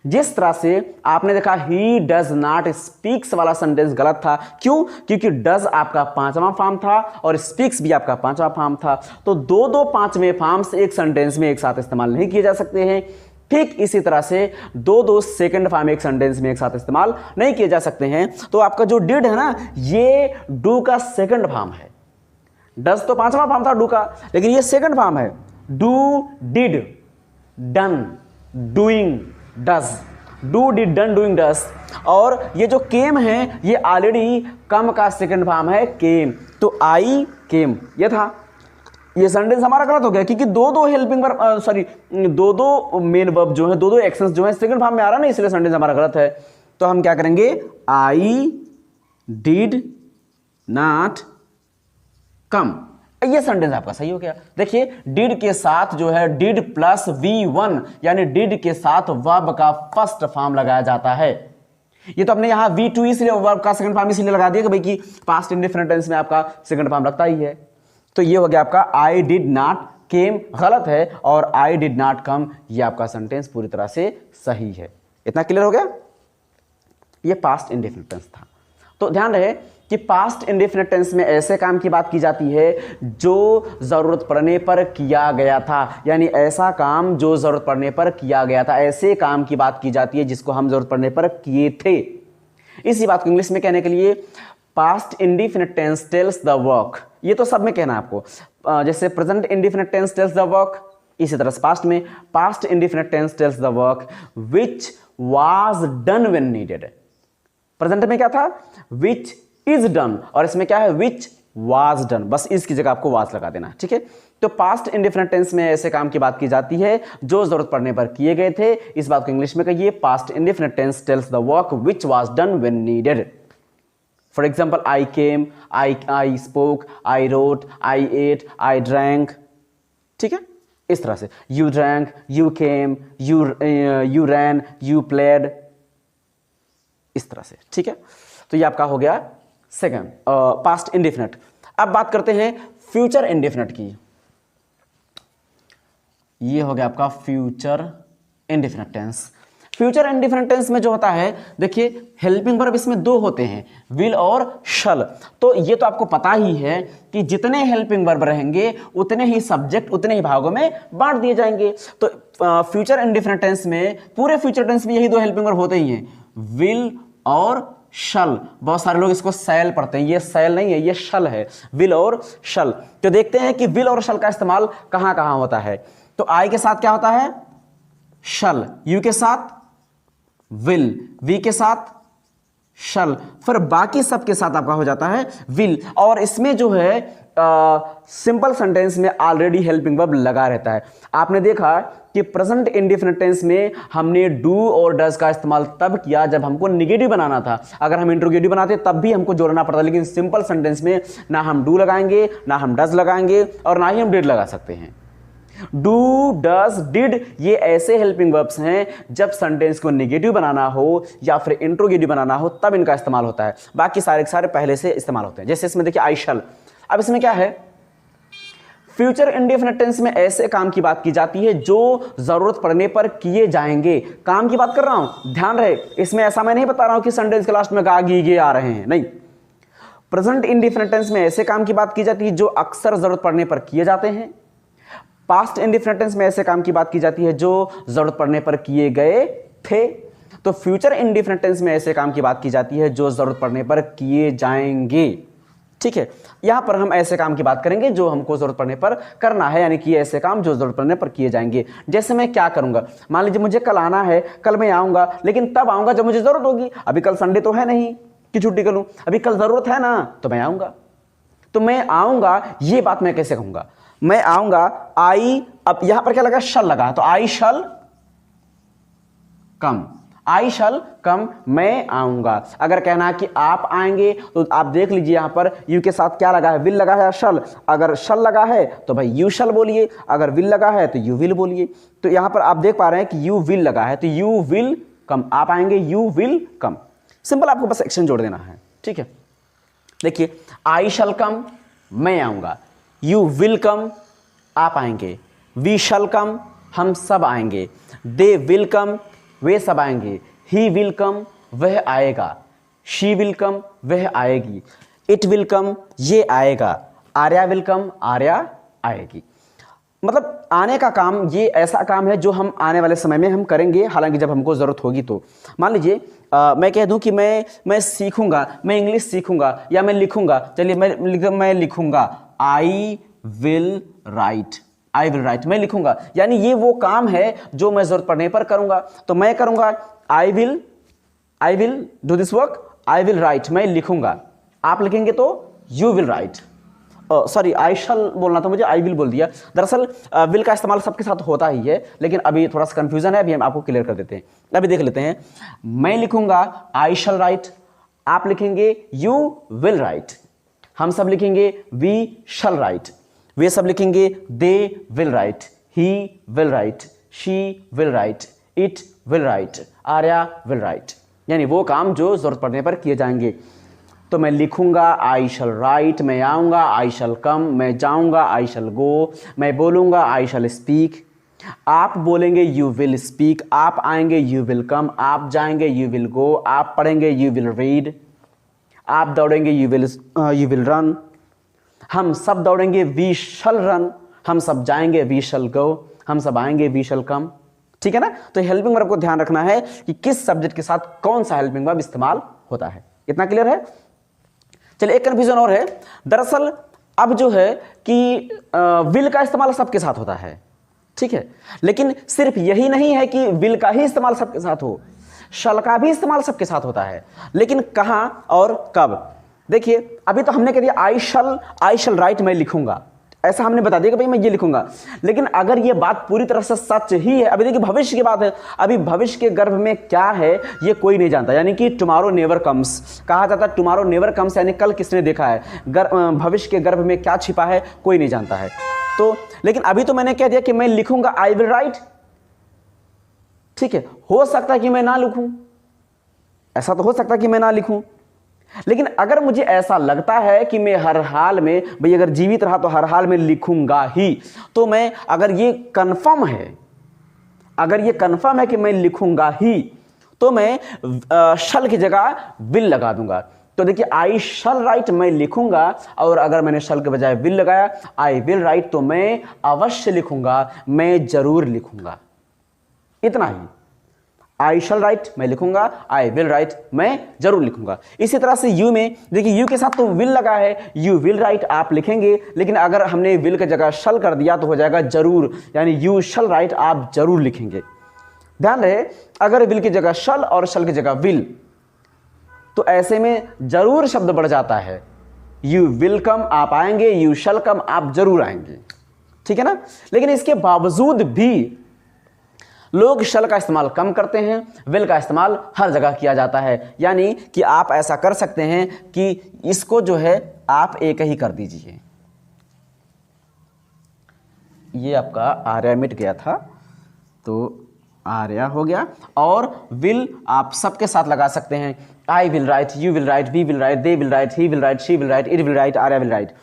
जिस तरह से आपने देखा ही डज नॉट स्पीक्स वाला सेंटेंस गलत था। क्यों? क्योंकि डज आपका पांचवा फॉर्म था और स्पीक्स भी आपका पांचवा फॉर्म था, तो दो दो पांचवें फॉर्म्स एक सेंटेंस में एक साथ इस्तेमाल नहीं किए जा सकते हैं। ठीक इसी तरह से दो दो सेकंड फॉर्म एक सेंटेंस में एक साथ इस्तेमाल नहीं किए जा सकते हैं। तो आपका जो डिड है ना, ये डू का सेकंड फॉर्म है। डज तो पांचवा फॉर्म था डू का, लेकिन ये सेकंड फॉर्म है। Do, did, done, doing, does, do, did, done, doing, does. और ये जो केम है ये ऑलरेडी कम का सेकंड फॉर्म है, केम। तो आई केम ये था। ये सेंटेंस हमारा गलत हो गया क्योंकि दो दो हेल्पिंग वर्ब, सॉरी, दो दो मेन वर्ब जो है, दो दो एक्शंस जो है सेकंड फॉर्म में आ रहा है ना, इसलिए सेंटेंस हमारा गलत है। तो हम क्या करेंगे? आई डिड नॉट कम, ये सेंटेंस आपका सही हो गया। देखिए डिड के साथ जो है डिड प्लस V1, यानी डिड के साथ वर्ब का फर्स्ट फॉर्म लगाया जाता है। ये तो हमने यहां V2 इसलिए वर्ब का सेकंड फॉर्म इसलिए लगा दिया कि भाई कि पास्ट इंडेफिनिट टेंस में आपका सेकंड फॉर्म लगता ही है। तो ये हो गया आपका आई डिड नॉट केम गलत है, और आई डिड नॉट कम ये आपका सेंटेंस पूरी तरह से सही है। इतना क्लियर हो गया? ये पास्ट इंडेफिनिट टेंस था। तो ध्यान रहे कि पास्ट इंडेफिनिट टेंस में ऐसे काम की बात की जाती है जो जरूरत पड़ने पर किया गया था, यानी ऐसा काम जो जरूरत पड़ने पर किया गया था, ऐसे काम की बात की जाती है जिसको हम जरूरत पड़ने पर किए थे। इसी बात को इंग्लिश में कहने के लिए past indefinite tense tells the work, ये तो सब में कहना है आपको। जैसे present indefinite tense tells the work, इसी तरह से पास्ट में past indefinite tense tells the work which was done when needed. Present में क्या था? विच इज डन, और इसमें क्या है? विच वाज डन, बस इसकी जगह आपको वाज लगा देना, ठीक है। तो पास्ट इंडेफिनिट टेंस में ऐसे काम की बात की जाती है जो जरूरत पड़ने पर किए गए थे। इस बात को इंग्लिश में कहिए past indefinite tense tells the work which was done when needed. For example I came, I spoke, I wrote, I ate, I drank, ठीक है, इस तरह से। You drank, you came, you ran, you played, इस तरह से, ठीक है। तो ये आपका हो गया सेकंड पास्ट इंडेफिनिट। अब बात करते हैं फ्यूचर इंडेफिनिट की। ये हो गया आपका future indefinite tense. Future indefinite tense में जो होता है, देखिए हेल्पिंग वर्ब इसमें दो होते हैं, विल और शल। तो ये तो आपको पता ही है कि जितने हेल्पिंग वर्ब रहेंगे उतने ही सब्जेक्ट उतने ही भागों में बांट दिए जाएंगे। तो फ्यूचर इंडेफिनिट टेंस में, पूरे फ्यूचर टेंस में यही दो हेल्पिंग वर्ब होते ही हैं, विल और शल। बहुत सारे लोग इसको सैल पढ़ते हैं, ये सैल नहीं है, ये शल है, विल और शल। तो देखते हैं कि विल और शल का इस्तेमाल कहां कहां होता है। तो आई के साथ क्या होता है? शल, यू के साथ विल, वी के साथ शल, फिर बाकी सब के साथ आपका हो जाता है विल। और इसमें जो है सिंपल सेंटेंस में ऑलरेडी हेल्पिंग वर्ब लगा रहता है। आपने देखा कि प्रेजेंट इंडेफिनिट टेंस में हमने डू और डज का इस्तेमाल तब किया जब हमको नेगेटिव बनाना था। अगर हम इंट्रोगेटिव बनाते तब भी हमको जोड़ना पड़ता, लेकिन सिंपल सेंटेंस में ना हम डू लगाएंगे, ना हम डज लगाएंगे, और ना ही हम डिड लगा सकते हैं। डू, डज, डिड ये ऐसे हेल्पिंग वर्ब्स हैं जब सेंटेंस को नेगेटिव बनाना हो या फिर इंट्रोगेटिव बनाना हो तब इनका इस्तेमाल होता है। बाकी सारे के सारे पहले से इस्तेमाल होते हैं। जैसे इसमें देखिए आई शल। अब इसमें क्या है? फ्यूचर इंडेफिनिट टेंस में ऐसे काम की बात की जाती है जो जरूरत पड़ने पर किए जाएंगे। काम की बात कर रहा हूं, ध्यान रहे, इसमें ऐसा मैं नहीं बता रहा हूं कि संडेज के लास्ट में गा गी गे आ रहे हैं, नहीं। प्रेजेंट इंडेफिनिट टेंस में ऐसे काम की बात की जाती है जो अक्सर जरूरत पड़ने पर किए जाते हैं। पास्ट इंडेफिनिट टेंस में ऐसे काम की बात की जाती है जो जरूरत पड़ने पर किए गए थे। तो फ्यूचर इंडेफिनिट टेंस में ऐसे काम की बात की जाती है जो जरूरत पड़ने पर किए जाएंगे। ठीक है, यहां पर हम ऐसे काम की बात करेंगे जो हमको जरूरत पड़ने पर करना है, यानी कि ऐसे काम जो जरूरत पड़ने पर किए जाएंगे। जैसे मैं क्या करूंगा, मान लीजिए मुझे कल आना है, कल मैं आऊंगा, लेकिन तब आऊंगा जब मुझे जरूरत होगी। अभी कल संडे तो है नहीं कि छुट्टी कर लूं, अभी कल जरूरत है ना तो मैं आऊंगा। तो मैं आऊंगा, ये बात मैं कैसे कहूंगा, मैं आऊंगा, आई, अब यहां पर क्या लगा, शल लगा, तो आई शल कम, आई शल कम, मैं आऊंगा। अगर कहना है कि आप आएंगे तो आप देख लीजिए यहां पर यू के साथ क्या लगा है, विल लगा है या शल। अगर शल लगा है तो भाई यू शल बोलिए, अगर विल लगा है तो यू विल बोलिए। तो यहां पर आप देख पा रहे हैं कि यू विल लगा है तो यू विल कम, आप आएंगे यू विल कम। सिंपल, आपको बस एक्शन जोड़ देना है। ठीक है, देखिए आई शल कम, मैं आऊंगा, यू विल कम, आप आएंगे, वी शल कम, हम सब आएंगे, दे विल कम, वे सब आएंगे, ही विल कम, वह आएगा, शी विल कम, वह आएगी, इट विल कम, ये आएगा, आर्या विल कम, आर्या आएगी। मतलब आने का काम ये ऐसा काम है जो हम आने वाले समय में हम करेंगे, हालांकि जब हमको ज़रूरत होगी तो। मान लीजिए मैं कह दूं कि मैं सीखूंगा, मैं इंग्लिश सीखूंगा या मैं लिखूंगा, चलिए मैं लिखूंगा, आई will right, I will write, मैं लिखूंगा, यानी ये वो काम है जो मैं जरूरत पड़ने पर करूंगा। तो मैं करूंगा I will do this work, I will write, मैं लिखूंगा, आप लिखेंगे तो you will write, sorry I shall बोलना था मुझे, आई विल बोल दिया। दरअसल विल का इस्तेमाल सबके साथ होता ही है, लेकिन अभी थोड़ा सा कंफ्यूजन है, अभी हम आपको क्लियर कर देते हैं। अभी देख लेते हैं, मैं लिखूंगा आई शल राइट, आप लिखेंगे यू विल राइट, हम सब लिखेंगे वी शल राइट, वे सब लिखेंगे दे will write, he will write, she will write, it will write, Arya will right, यानी वो काम जो जरूरत पड़ने पर किए जाएंगे। तो मैं लिखूंगा आई शल राइट, मैं आऊंगा आई शल कम, मैं जाऊंगा आई शल गो, मैं बोलूंगा आई शल स्पीक, आप बोलेंगे यू विल स्पीक, आप आएंगे यू विल कम, आप जाएंगे यू विल गो, आप पढ़ेंगे यू विल रीड, आप दौड़ेंगे यू विल रन, हम सब दौड़ेंगे वी शल रन, हम सब जाएंगे वी शल गो, हम सब आएंगे वी शल कम। ठीक है ना, तो हेल्पिंग वर्ब को ध्यान रखना है कि किस सब्जेक्ट के साथ कौन सा हेल्पिंग वर्ब इस्तेमाल होता है। इतना क्लियर है? चलिए एक कंफ्यूजन और है, दरअसल अब जो है कि विल का इस्तेमाल सबके साथ होता है, ठीक है, लेकिन सिर्फ यही नहीं है कि विल का ही इस्तेमाल सबके साथ हो, शल का भी इस्तेमाल सबके साथ होता है, लेकिन कहां और कब। देखिए अभी तो हमने कह दिया आई शल राइट, मैं लिखूंगा, ऐसा हमने बता दिया कि भाई मैं ये लिखूंगा, लेकिन अगर ये बात पूरी तरह से सच ही है, अभी देखिए भविष्य की बात है, अभी भविष्य के गर्भ में क्या है ये कोई नहीं जानता, यानी कि टुमारो नेवर कम्स कहा जाता है, टुमारो नेवर कम्स यानी कल किसने देखा है, भविष्य के गर्भ में क्या छिपा है कोई नहीं जानता है। तो लेकिन अभी तो मैंने कह दिया कि मैं लिखूंगा आई विल राइट, ठीक है, हो सकता है कि मैं ना लिखूं, ऐसा तो हो सकता है कि मैं ना लिखूं, लेकिन अगर मुझे ऐसा लगता है कि मैं हर हाल में, भाई अगर जीवित रहा तो हर हाल में लिखूंगा ही, तो मैं अगर ये कंफर्म है कि मैं लिखूंगा ही, तो मैं शल की जगह विल लगा दूंगा। तो देखिए आई शल राइट, मैं लिखूंगा, और अगर मैंने शल के बजाय विल लगाया आई विल राइट, तो मैं अवश्य लिखूंगा, मैं जरूर लिखूंगा, इतना ही। आई शल राइट, मैं लिखूंगा, आई विल राइट, मैं जरूर लिखूंगा। इसी तरह से यू में देखिए यू के साथ तो विल लगा है, यू विल राइट, आप लिखेंगे, लेकिन अगर हमने विल की जगह शल कर दिया तो हो जाएगा जरूर, यानी यू शल राइट, आप जरूर लिखेंगे। ध्यान रहे, अगर विल की जगह शल और शल की जगह विल, तो ऐसे में जरूर शब्द बढ़ जाता है, यू विल कम, आप आएंगे, यू शल कम, आप जरूर आएंगे, ठीक है ना। लेकिन इसके बावजूद भी लोग शल का इस्तेमाल कम करते हैं, विल का इस्तेमाल हर जगह किया जाता है, यानी कि आप ऐसा कर सकते हैं कि इसको जो है आप एक ही कर दीजिए। ये आपका आर्या मिट गया था, तो आर्या हो गया, और विल आप सबके साथ लगा सकते हैं, I will write, you will write, we will write, they will write, he will write, she will write, it will write, Arya will write.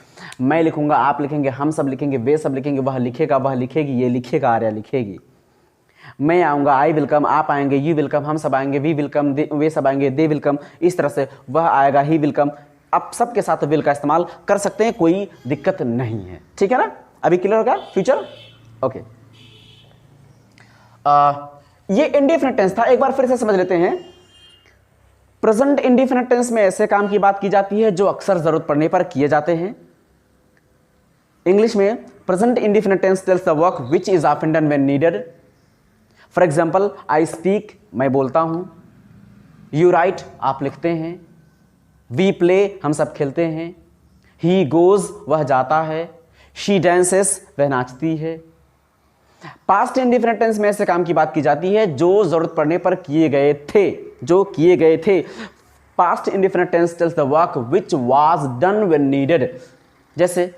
मैं लिखूंगा, आप लिखेंगे, हम सब लिखेंगे, वे सब लिखेंगे, वह लिखेगा, वह लिखेगी, ये लिखेगा, आर्या लिखेगी। मैं आऊँगा, आई विल कम, आप आएंगे, यू विल कम, हम सब आएंगे, वी विल कम, वे सब आएंगे, दे विल कम। इस तरह से वह आएगा, ही विल कम। आप सबके साथ विल का इस्तेमाल कर सकते हैं, कोई दिक्कत नहीं है, ठीक है ना। अभी क्लियर हो गया फ्यूचर? ओके। ये इंडेफिनिट टेंस था, एक बार फिर से समझ लेते हैं। प्रेजेंट इंडेफिनिट टेंस में ऐसे काम की बात की जाती है जो अक्सर जरूरत पड़ने पर किए जाते हैं। इंग्लिश में present indefinite tense tells the work which is often done when needed. For example, I speak, मैं बोलता हूं। यू राइट, आप लिखते हैं। वी प्ले, हम सब खेलते हैं। ही गोज, वह जाता है। शी डांसेस, वह नाचती है। पास्ट इंडेफिनिट टेंस में ऐसे काम की बात की जाती है जो जरूरत पड़ने पर किए गए थे, जो किए गए थे। Past indefinite tense tells the work which was done when needed. जैसे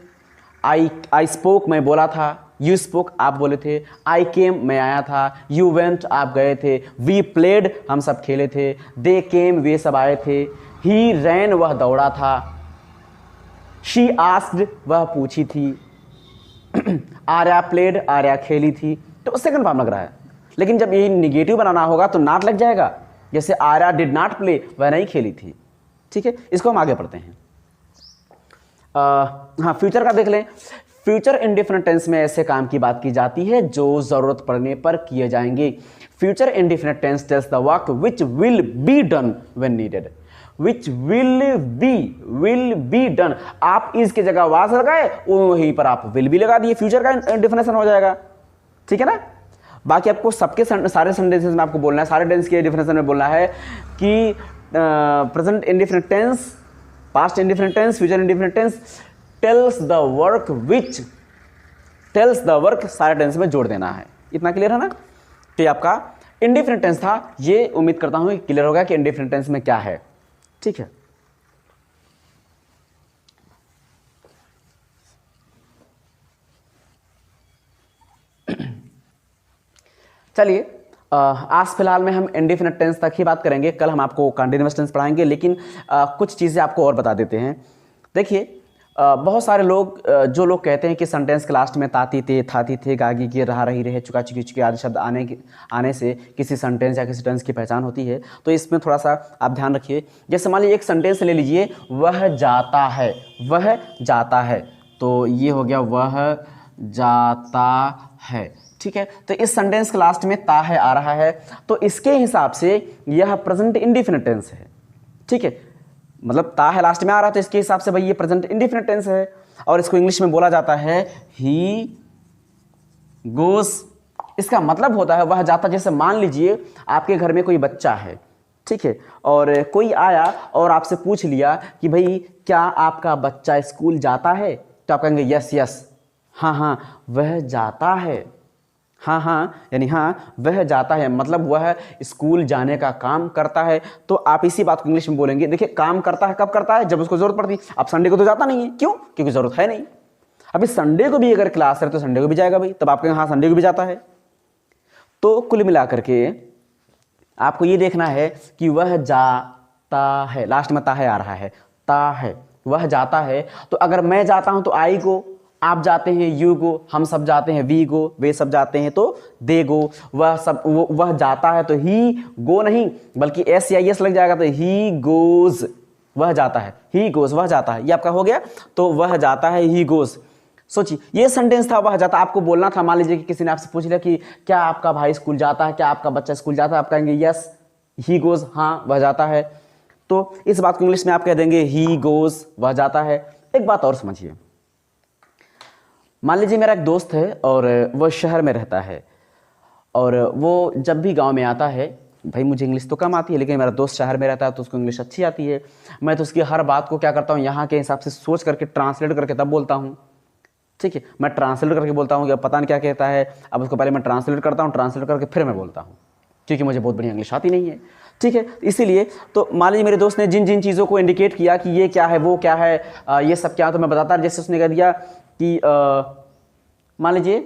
आई स्पोक, मैं बोला था। यू स्पोक, आप बोले थे। आई केम, मैं आया था। यू वेंट, आप गए थे। वी प्लेड, हम सब खेले थे। दे केम, वे सब आए थे। ही रैन, वह दौड़ा था। शी आस्क्ड, वह पूछी थी। आर्या प्लेड, आर्या खेली थी। तो सेकंड फॉर्म लग रहा है, लेकिन जब ये निगेटिव बनाना होगा तो नॉट लग जाएगा। जैसे आर्या डिड नॉट प्ले, वह नहीं खेली थी। ठीक है, इसको हम आगे पढ़ते हैं। हाँ, फ्यूचर का देख लें। फ्यूचर इंडेफिनिट टेंस में ऐसे काम की बात की जाती है जो जरूरत पड़ने पर किए जाएंगे। Future indefinite tense tells the work which will be done when needed. Which will be done. आप इस की जगह वाज लगाए, वहीं पर आप विल भी लगा दिए, फ्यूचर का डेफिनेशन हो जाएगा। ठीक है ना। बाकी आपको सबके सारे सेंटेंसेस में आपको बोलना है, सारे टेंस के डेफिनेशन में बोलना है कि present indefinite tense, past indefinite tense, future indefinite tense tells the work which, tells the work सारे टेंस में जोड़ देना है। इतना क्लियर है ना। तो ये आपका इंडेफिनिट टेंस था। ये उम्मीद करता हूं कि क्लियर होगा कि इंडेफिनिट टेंस में क्या है। ठीक है। चलिए, आज फिलहाल में हम इंडेफिनिट टेंस तक ही बात करेंगे। कल हम आपको कंटीन्यूअस टेंस पढ़ाएंगे, लेकिन कुछ चीज़ें आपको और बता देते हैं। देखिए, बहुत सारे लोग जो लोग कहते हैं कि सेंटेंस के लास्ट में ताती थे, थाती थे, गागी की, रहा रही रहे, चुका चुकी चुकी आदि शब्द आने से किसी सेंटेंस या किसी टेंस की पहचान होती है। तो इसमें थोड़ा सा आप ध्यान रखिए। जैसे मान लीजिए एक सेंटेंस ले लीजिए, वह जाता है, वह जाता है। तो ये हो गया वह जाता है। ठीक है। तो इस सेंटेंस के लास्ट में ता है आ रहा है, तो इसके हिसाब से यह प्रेजेंट इंडेफिनिट टेंस है। ठीक है, मतलब ता है लास्ट में आ रहा है, तो इसके हिसाब से भाई ये प्रेजेंट इंडेफिनिट टेंस है। और इसको इंग्लिश में बोला जाता है ही गोस। इसका मतलब होता है वह जाता। जैसे मान लीजिए आपके घर में कोई बच्चा है, ठीक है, और कोई आया और आपसे पूछ लिया कि भाई क्या आपका बच्चा स्कूल जाता है, तो आप कहेंगे यस यस, हाँ हाँ वह जाता है, हाँ हाँ यानी हाँ वह जाता है, मतलब वह स्कूल जाने का काम करता है। तो आप इसी बात को इंग्लिश में बोलेंगे। देखिए, काम करता है कब करता है, जब उसको जरूरत पड़ती है। अब संडे को तो जाता नहीं है, क्यों? क्योंकि जरूरत है नहीं। अभी संडे को भी अगर क्लास है तो संडे को भी जाएगा भाई, तब आप कहेंगे हाँ संडे को भी जाता है। तो कुल मिलाकर के आपको ये देखना है कि वह जाता है, लास्ट में ता है आ रहा है, ता है, वह जाता है। तो अगर मैं जाता हूं तो आई गो, आप जाते हैं यू गो, हम सब जाते हैं वी गो, वे सब जाते हैं तो दे गो। वह जाता है तो ही गो नहीं, बल्कि एस या एस लग जाएगा तो ही गोज, वह जाता है, ही गोज, वह जाता है। ये आपका हो गया। तो वह जाता है, ही गोज। सोचिए, ये सेंटेंस था वह जाता। आपको बोलना था, मान लीजिए कि किसी ने आपसे पूछ लिया कि क्या आपका भाई स्कूल जाता है, क्या आपका बच्चा स्कूल जाता है, आप कहेंगे यस ही गोज, हाँ वह जाता है। तो इस बात को इंग्लिश में आप कह देंगे ही गोज, वह जाता है। एक बात और समझिए, मान लीजिए मेरा एक दोस्त है और वह शहर में रहता है, और वो जब भी गांव में आता है, भाई मुझे इंग्लिश तो कम आती है, लेकिन मेरा दोस्त शहर में रहता है तो उसको इंग्लिश अच्छी आती है। मैं तो उसकी हर बात को क्या करता हूँ, यहाँ के हिसाब से सोच करके ट्रांसलेट करके तब बोलता हूँ। ठीक है, मैं ट्रांसलेट करके बोलता हूँ कि अब पता नहीं क्या कहता है, अब उसको पहले मैं ट्रांसलेट करता हूँ, ट्रांसलेट करके फिर मैं बोलता हूँ, क्योंकि मुझे बहुत बढ़िया इंग्लिश आती नहीं है। ठीक है, इसीलिए तो मान लीजिए मेरे दोस्त ने जिन जिन चीज़ों को इंडिकेट किया कि ये क्या है, वो क्या है, ये सब क्या, तो मैं बताता। जैसे उसने कह दिया कि मान लीजिए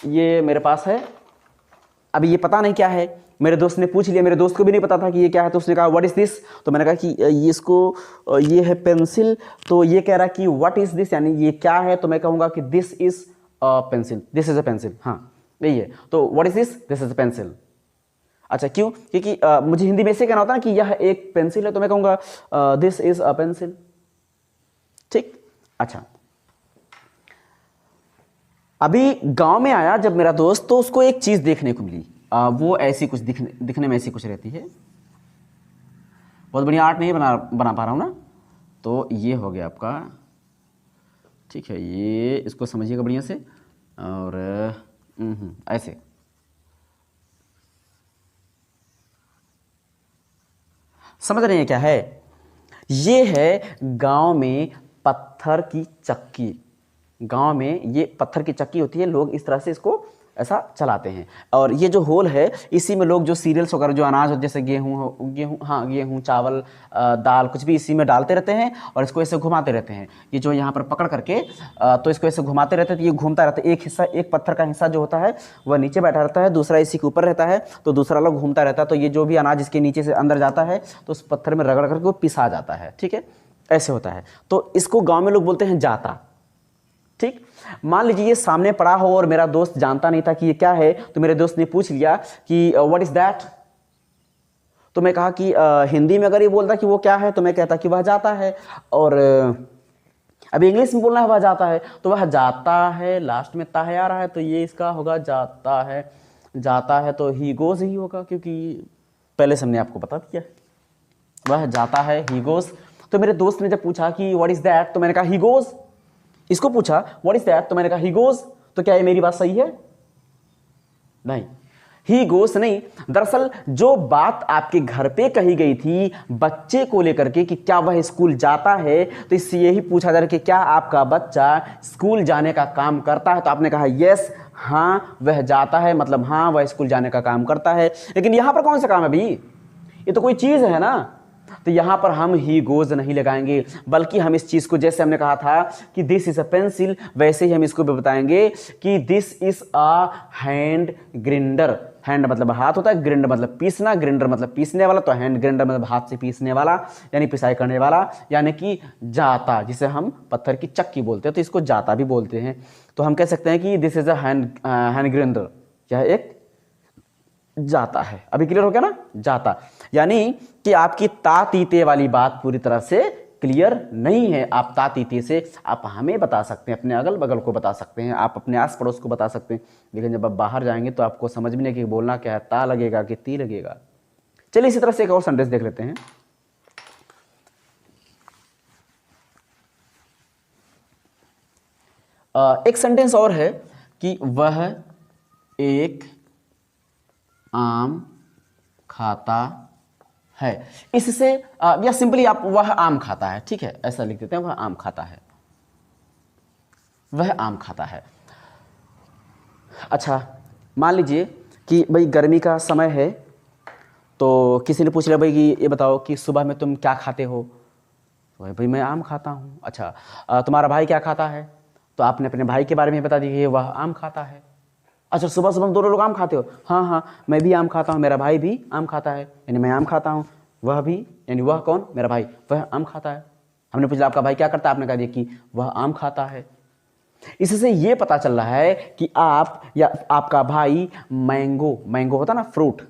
ये मेरे पास है, अभी ये पता नहीं क्या है, मेरे दोस्त ने पूछ लिया, मेरे दोस्त को भी नहीं पता था कि ये क्या है, तो उसने कहा व्हाट इज़ दिस। तो मैंने कहा कि ये इसको ये है पेंसिल। तो ये कह रहा कि व्हाट इज़ दिस, यानी ये क्या है। तो मैं कहूँगा कि this is a pencil, this is a pencil. हाँ यही है। तो what is this, this is a pencil. अच्छा क्यों? क्योंकि मुझे हिंदी में ऐसे कहना होता है ना कि यह एक पेंसिल है, तो मैं कहूँगा दिस इज़ अ पेंसिल। ठीक। अच्छा, अभी गांव में आया जब मेरा दोस्त, तो उसको एक चीज़ देखने को मिली। वो ऐसी कुछ दिखने में ऐसी कुछ रहती है। बहुत बढ़िया आर्ट नहीं बना पा रहा हूँ ना, तो ये हो गया आपका। ठीक है, ये इसको समझिएगा बढ़िया से। और ऐसे समझ रहे हैं क्या है? ये है गांव में पत्थर की चक्की। गांव में ये पत्थर की चक्की होती है, लोग इस तरह से इसको ऐसा चलाते हैं। और ये जो होल है, इसी में लोग जो सीरियल्स वगैरह, जो अनाज हो, जैसे गेहूँ, चावल, दाल, कुछ भी इसी में डालते रहते हैं और इसको ऐसे घुमाते रहते हैं। ये जो यहाँ पर पकड़ करके तो इसको ऐसे घुमाते रहते हैं, तो ये घूमता रहता है। एक हिस्सा, एक पत्थर का हिस्सा जो होता है वह नीचे बैठा रहता है, दूसरा इसी के ऊपर रहता है, तो दूसरा लोग घूमता रहता है। तो ये जो भी अनाज इसके नीचे से अंदर जाता है, तो उस पत्थर में रगड़ करके वो पिसा जाता है। ठीक है, ऐसे होता है। तो इसको गाँव में लोग बोलते हैं जाता। ठीक। मान लीजिए ये सामने पड़ा हो और मेरा दोस्त जानता नहीं था कि ये क्या है, तो मेरे दोस्त ने पूछ लिया कि व्हाट इज दैट। तो मैं कहा कि हिंदी में अगर ये बोलता कि वो क्या है, तो मैं कहता कि वह जाता है। और अभी इंग्लिश में बोलना है वह जाता है, तो वह जाता है, लास्ट में ता है आ रहा है, तो ये इसका होगा जाता है। जाता है तो ही गोज ही होगा, क्योंकि पहले से हमने आपको बता दिया है, वह जाता है, ही गोज। तो मेरे दोस्त ने जब पूछा कि व्हाट इज दैट, तो मैंने कहा ही गोज। इसको पूछा व्हाट इज दैट, तो मैंने कहा ही गोज। तो क्या ये मेरी बात सही है? नहीं, ही गोस नहीं। दरअसल जो बात आपके घर पे कही गई थी बच्चे को लेकर के कि क्या वह स्कूल जाता है, तो इससे यही पूछा जा रहा है कि क्या आपका बच्चा स्कूल जाने का काम करता है। तो आपने कहा यस, हाँ वह जाता है, मतलब हाँ वह स्कूल जाने का काम करता है। लेकिन यहां पर कौन सा काम है भाई? ये तो कोई चीज है ना, तो यहां पर हम ही गोज नहीं लगाएंगे, बल्कि हम इस चीज को, जैसे हमने कहा था कि दिस इज अ पेंसिल, वैसे ही हम इसको भी बताएंगे कि this is a hand grinder. Hand मतलब हाथ होता है, ग्राइंडर मतलब पीसना, ग्राइंडर मतलब पीसने वाला, तो हैंड ग्राइंडर मतलब हाथ से पीसने वाला, यानी पिसाई करने वाला, यानी कि जाता, जिसे हम पत्थर की चक्की बोलते हैं, तो इसको जाता भी बोलते हैं। तो हम कह सकते हैं कि this is a hand grinder, यह एक जाता है। अभी क्लियर हो गया ना? जाता, यानी कि आपकी ता तीते वाली बात पूरी तरह से क्लियर नहीं है। आप ता तीते से आप हमें बता सकते हैं, अपने अगल बगल को बता सकते हैं, आप अपने आस पड़ोस को बता सकते हैं, लेकिन जब आप बाहर जाएंगे तो आपको समझ में नहीं कि बोलना क्या है, ता लगेगा कि ती लगेगा। चलिए इसी तरह से एक और सेंटेंस देख लेते हैं। एक सेंटेंस और है कि वह एक आम खाता है। इससे या सिंपली आप वह आम खाता है, ठीक है, ऐसा लिख देते हैं, वह आम खाता है, वह आम खाता है। अच्छा, मान लीजिए कि भाई गर्मी का समय है, तो किसी ने पूछ लिया भाई कि ये बताओ कि सुबह में तुम क्या खाते हो, तो भाई मैं आम खाता हूँ। अच्छा, तुम्हारा भाई क्या खाता है, तो आपने अपने भाई के बारे में बता दिया वह आम खाता है। अच्छा, सुबह सुबह दोनों लोग आम खाते हो? हाँ हाँ, मैं भी आम खाता हूँ, मेरा भाई भी आम खाता है, यानी मैं आम खाता हूँ, वह भी, यानी वह कौन? मेरा भाई, वह आम खाता है। हमने पूछा आपका भाई क्या करता है, आपने कहा दिया कि वह आम खाता है। इससे ये पता चल रहा है कि आप या आपका भाई मैंगो, मैंगो होता ना fruit,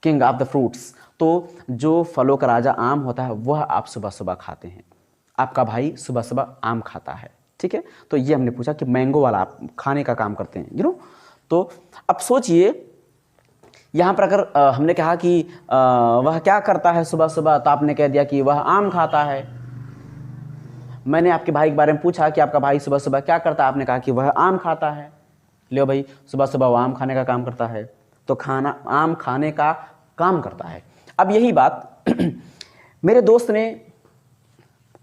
king of the fruits, तो जो फलों का राजा आम होता है वह आप सुबह सुबह खाते हैं। आपका भाई सुबह सुबह आम खाता है, ठीक है। तो ये हमने पूछा कि मैंगो वाला आप खाने का काम करते हैं, यू नो। तो अब सोचिए यहाँ पर अगर हमने कहा कि वह क्या करता है सुबह सुबह, तो आपने कह दिया कि वह आम खाता है। मैंने आपके भाई के बारे में पूछा कि आपका भाई सुबह सुबह क्या करता है, आपने कहा कि वह आम खाता है। लो भाई, सुबह सुबह वो आम खाने का काम करता है, तो खाना, आम खाने का काम करता है। अब यही बात मेरे दोस्त ने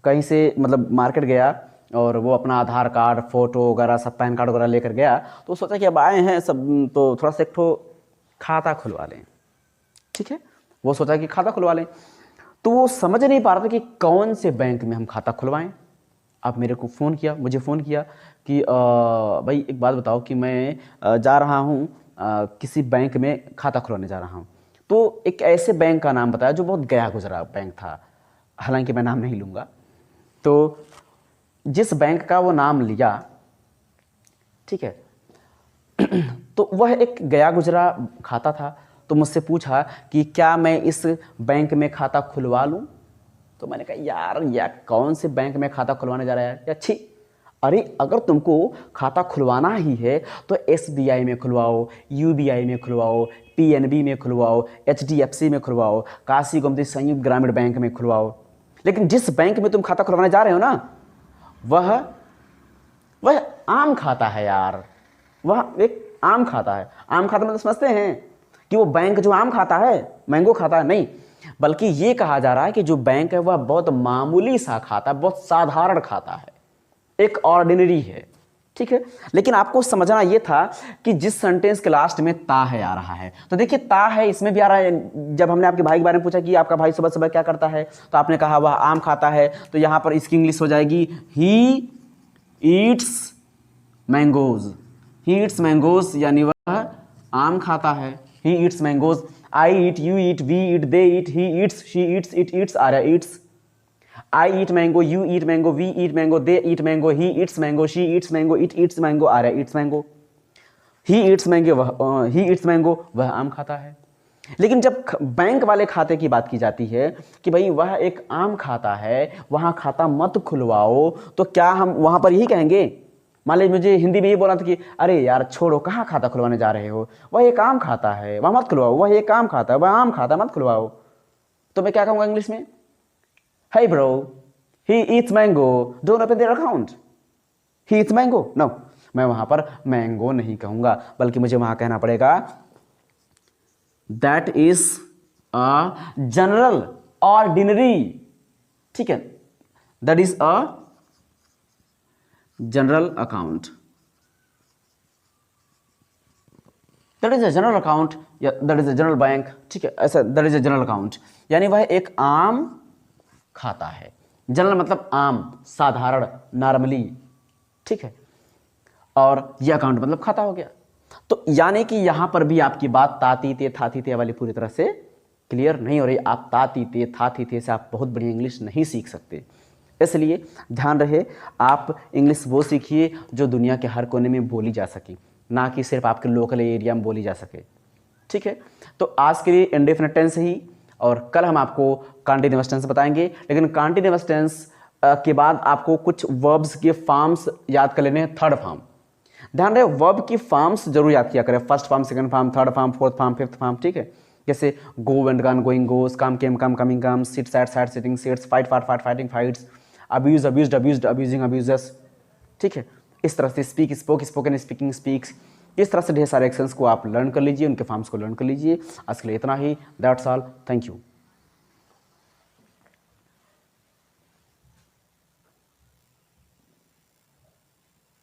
कहीं से, मतलब मार्केट गया और वो अपना आधार कार्ड, फोटो वगैरह सब, पैन कार्ड वगैरह लेकर गया, तो सोचा कि अब आए हैं सब, तो थोड़ा सा एक ठो खाता खुलवा लें, ठीक है। वो सोचा कि खाता खुलवा लें, तो वो समझ नहीं पा रहा था कि कौन से बैंक में हम खाता खुलवाएं। अब मेरे को फ़ोन किया, मुझे फ़ोन किया कि भाई एक बात बताओ कि मैं जा रहा हूँ किसी बैंक में खाता खुलवाने जा रहा हूँ। एक ऐसे बैंक का नाम बताया जो बहुत गया गुजरा बैंक था, हालांकि मैं नाम नहीं लूँगा। तो जिस बैंक का वो नाम लिया, ठीक है, तो वह एक गया गुजरा खाता था। तो मुझसे पूछा कि क्या मैं इस बैंक में खाता खुलवा लूँ। तो मैंने कहा यार कौन से बैंक में खाता खुलवाने जा रहा है या छी, अरे अगर तुमको खाता खुलवाना ही है तो SBI में खुलवाओ, UBI में खुलवाओ, PNB में खुलवाओ, HDFC में खुलवाओ, काशी गोमती संयुक्त ग्रामीण बैंक में खुलवाओ। लेकिन जिस बैंक में तुम खाता खुलवाने जा रहे हो ना, वह आम खाता है यार, वह एक आम खाता है। आम खाता मतलब समझते हैं कि वो बैंक जो आम खाता है, मैंगो खाता है, नहीं, बल्कि ये कहा जा रहा है कि जो बैंक है वह बहुत मामूली सा खाता है, बहुत साधारण खाता है, एक ऑर्डिनरी है, ठीक है। लेकिन आपको समझना यह था कि जिस सेंटेंस के लास्ट में ता है आ रहा है, तो देखिए ता है इसमें भी आ रहा है। जब हमने आपके भाई के बारे में पूछा कि आपका भाई सुबह सुबह क्या करता है, तो आपने कहा वह आम खाता है, तो यहां पर इसकी इंग्लिश हो जाएगी he eats mangoes. He eats mangoes यानी वह आम खाता है। He eats mangoes, I eat, you eat, we eat, they eat, he eats, she eats, it eats आ रहा है eats. I eat mango, you eat mango, we eat mango, they eat mango, he eats mango, she eats mango, it eats mango आ रहा है eats mango. He eats mango वह आम खाता है। लेकिन जब बैंक वाले खाते की बात की जाती है कि भाई वह एक आम खाता है, वहां खाता मत खुलवाओ, तो क्या हम वहां पर यही कहेंगे? मान लीजिए मुझे हिंदी में ये बोला था कि अरे यार छोड़ो, कहाँ खाता खुलवाने जा रहे हो, वह एक आम खाता है, वह मत खुलवाओ, वह एक आम खाता है, वह आम खाता मत खुलवाओ। तो मैं क्या कहूँगा इंग्लिश में? Hey bro, he eats mango, don't open their account. He eats mango. No, मैं वहां पर मैंगो नहीं कहूंगा, बल्कि मुझे वहां कहना पड़ेगा that is a general ordinary, ठीक है, that is a general account, that is a general account, या that is a general bank, ठीक है, ऐसा that is a general account, यानी वह एक आम खाता है। जनरल मतलब आम, साधारण, नॉर्मली, ठीक है, और ये अकाउंट मतलब खाता हो गया। तो यानी कि यहां पर भी आपकी बात तातीते थातीते वाली पूरी तरह से क्लियर नहीं हो रही। आप तातीते थातीते से आप बहुत बड़ी इंग्लिश नहीं सीख सकते, इसलिए ध्यान रहे आप इंग्लिश वो सीखिए जो दुनिया के हर कोने में बोली जा सके, ना कि सिर्फ आपके लोकल एरिया में बोली जा सके, ठीक है। तो आज के लिए इंडेफिनिट टेंस ही, और कल हम आपको कंटीन्यूअस टेंस बताएंगे। लेकिन कंटीन्यूअस टेंस के बाद आपको कुछ वर्ब्स के फॉर्म्स याद कर लेने हैं। थर्ड फॉर्म, ध्यान रहे वर्ब की फॉर्म्स जरूर याद किया करें, first form, second form, third form, fourth form, fifth form, ठीक है। जैसे go went gone, going goes, come came come, coming comes, sit sat sat, sitting sits, fight fought fought, fighting fights, abuse abused abused, abusing abuses, ठीक है। इस तरह से speak spoke, spoken, speaking speaks, इस तरह से ढेर सारे एक्शंस को आप लर्न कर लीजिए, उनके फॉर्म्स को लर्न कर लीजिए। आज के लिए इतना ही, दैट्स ऑल, थैंक यू।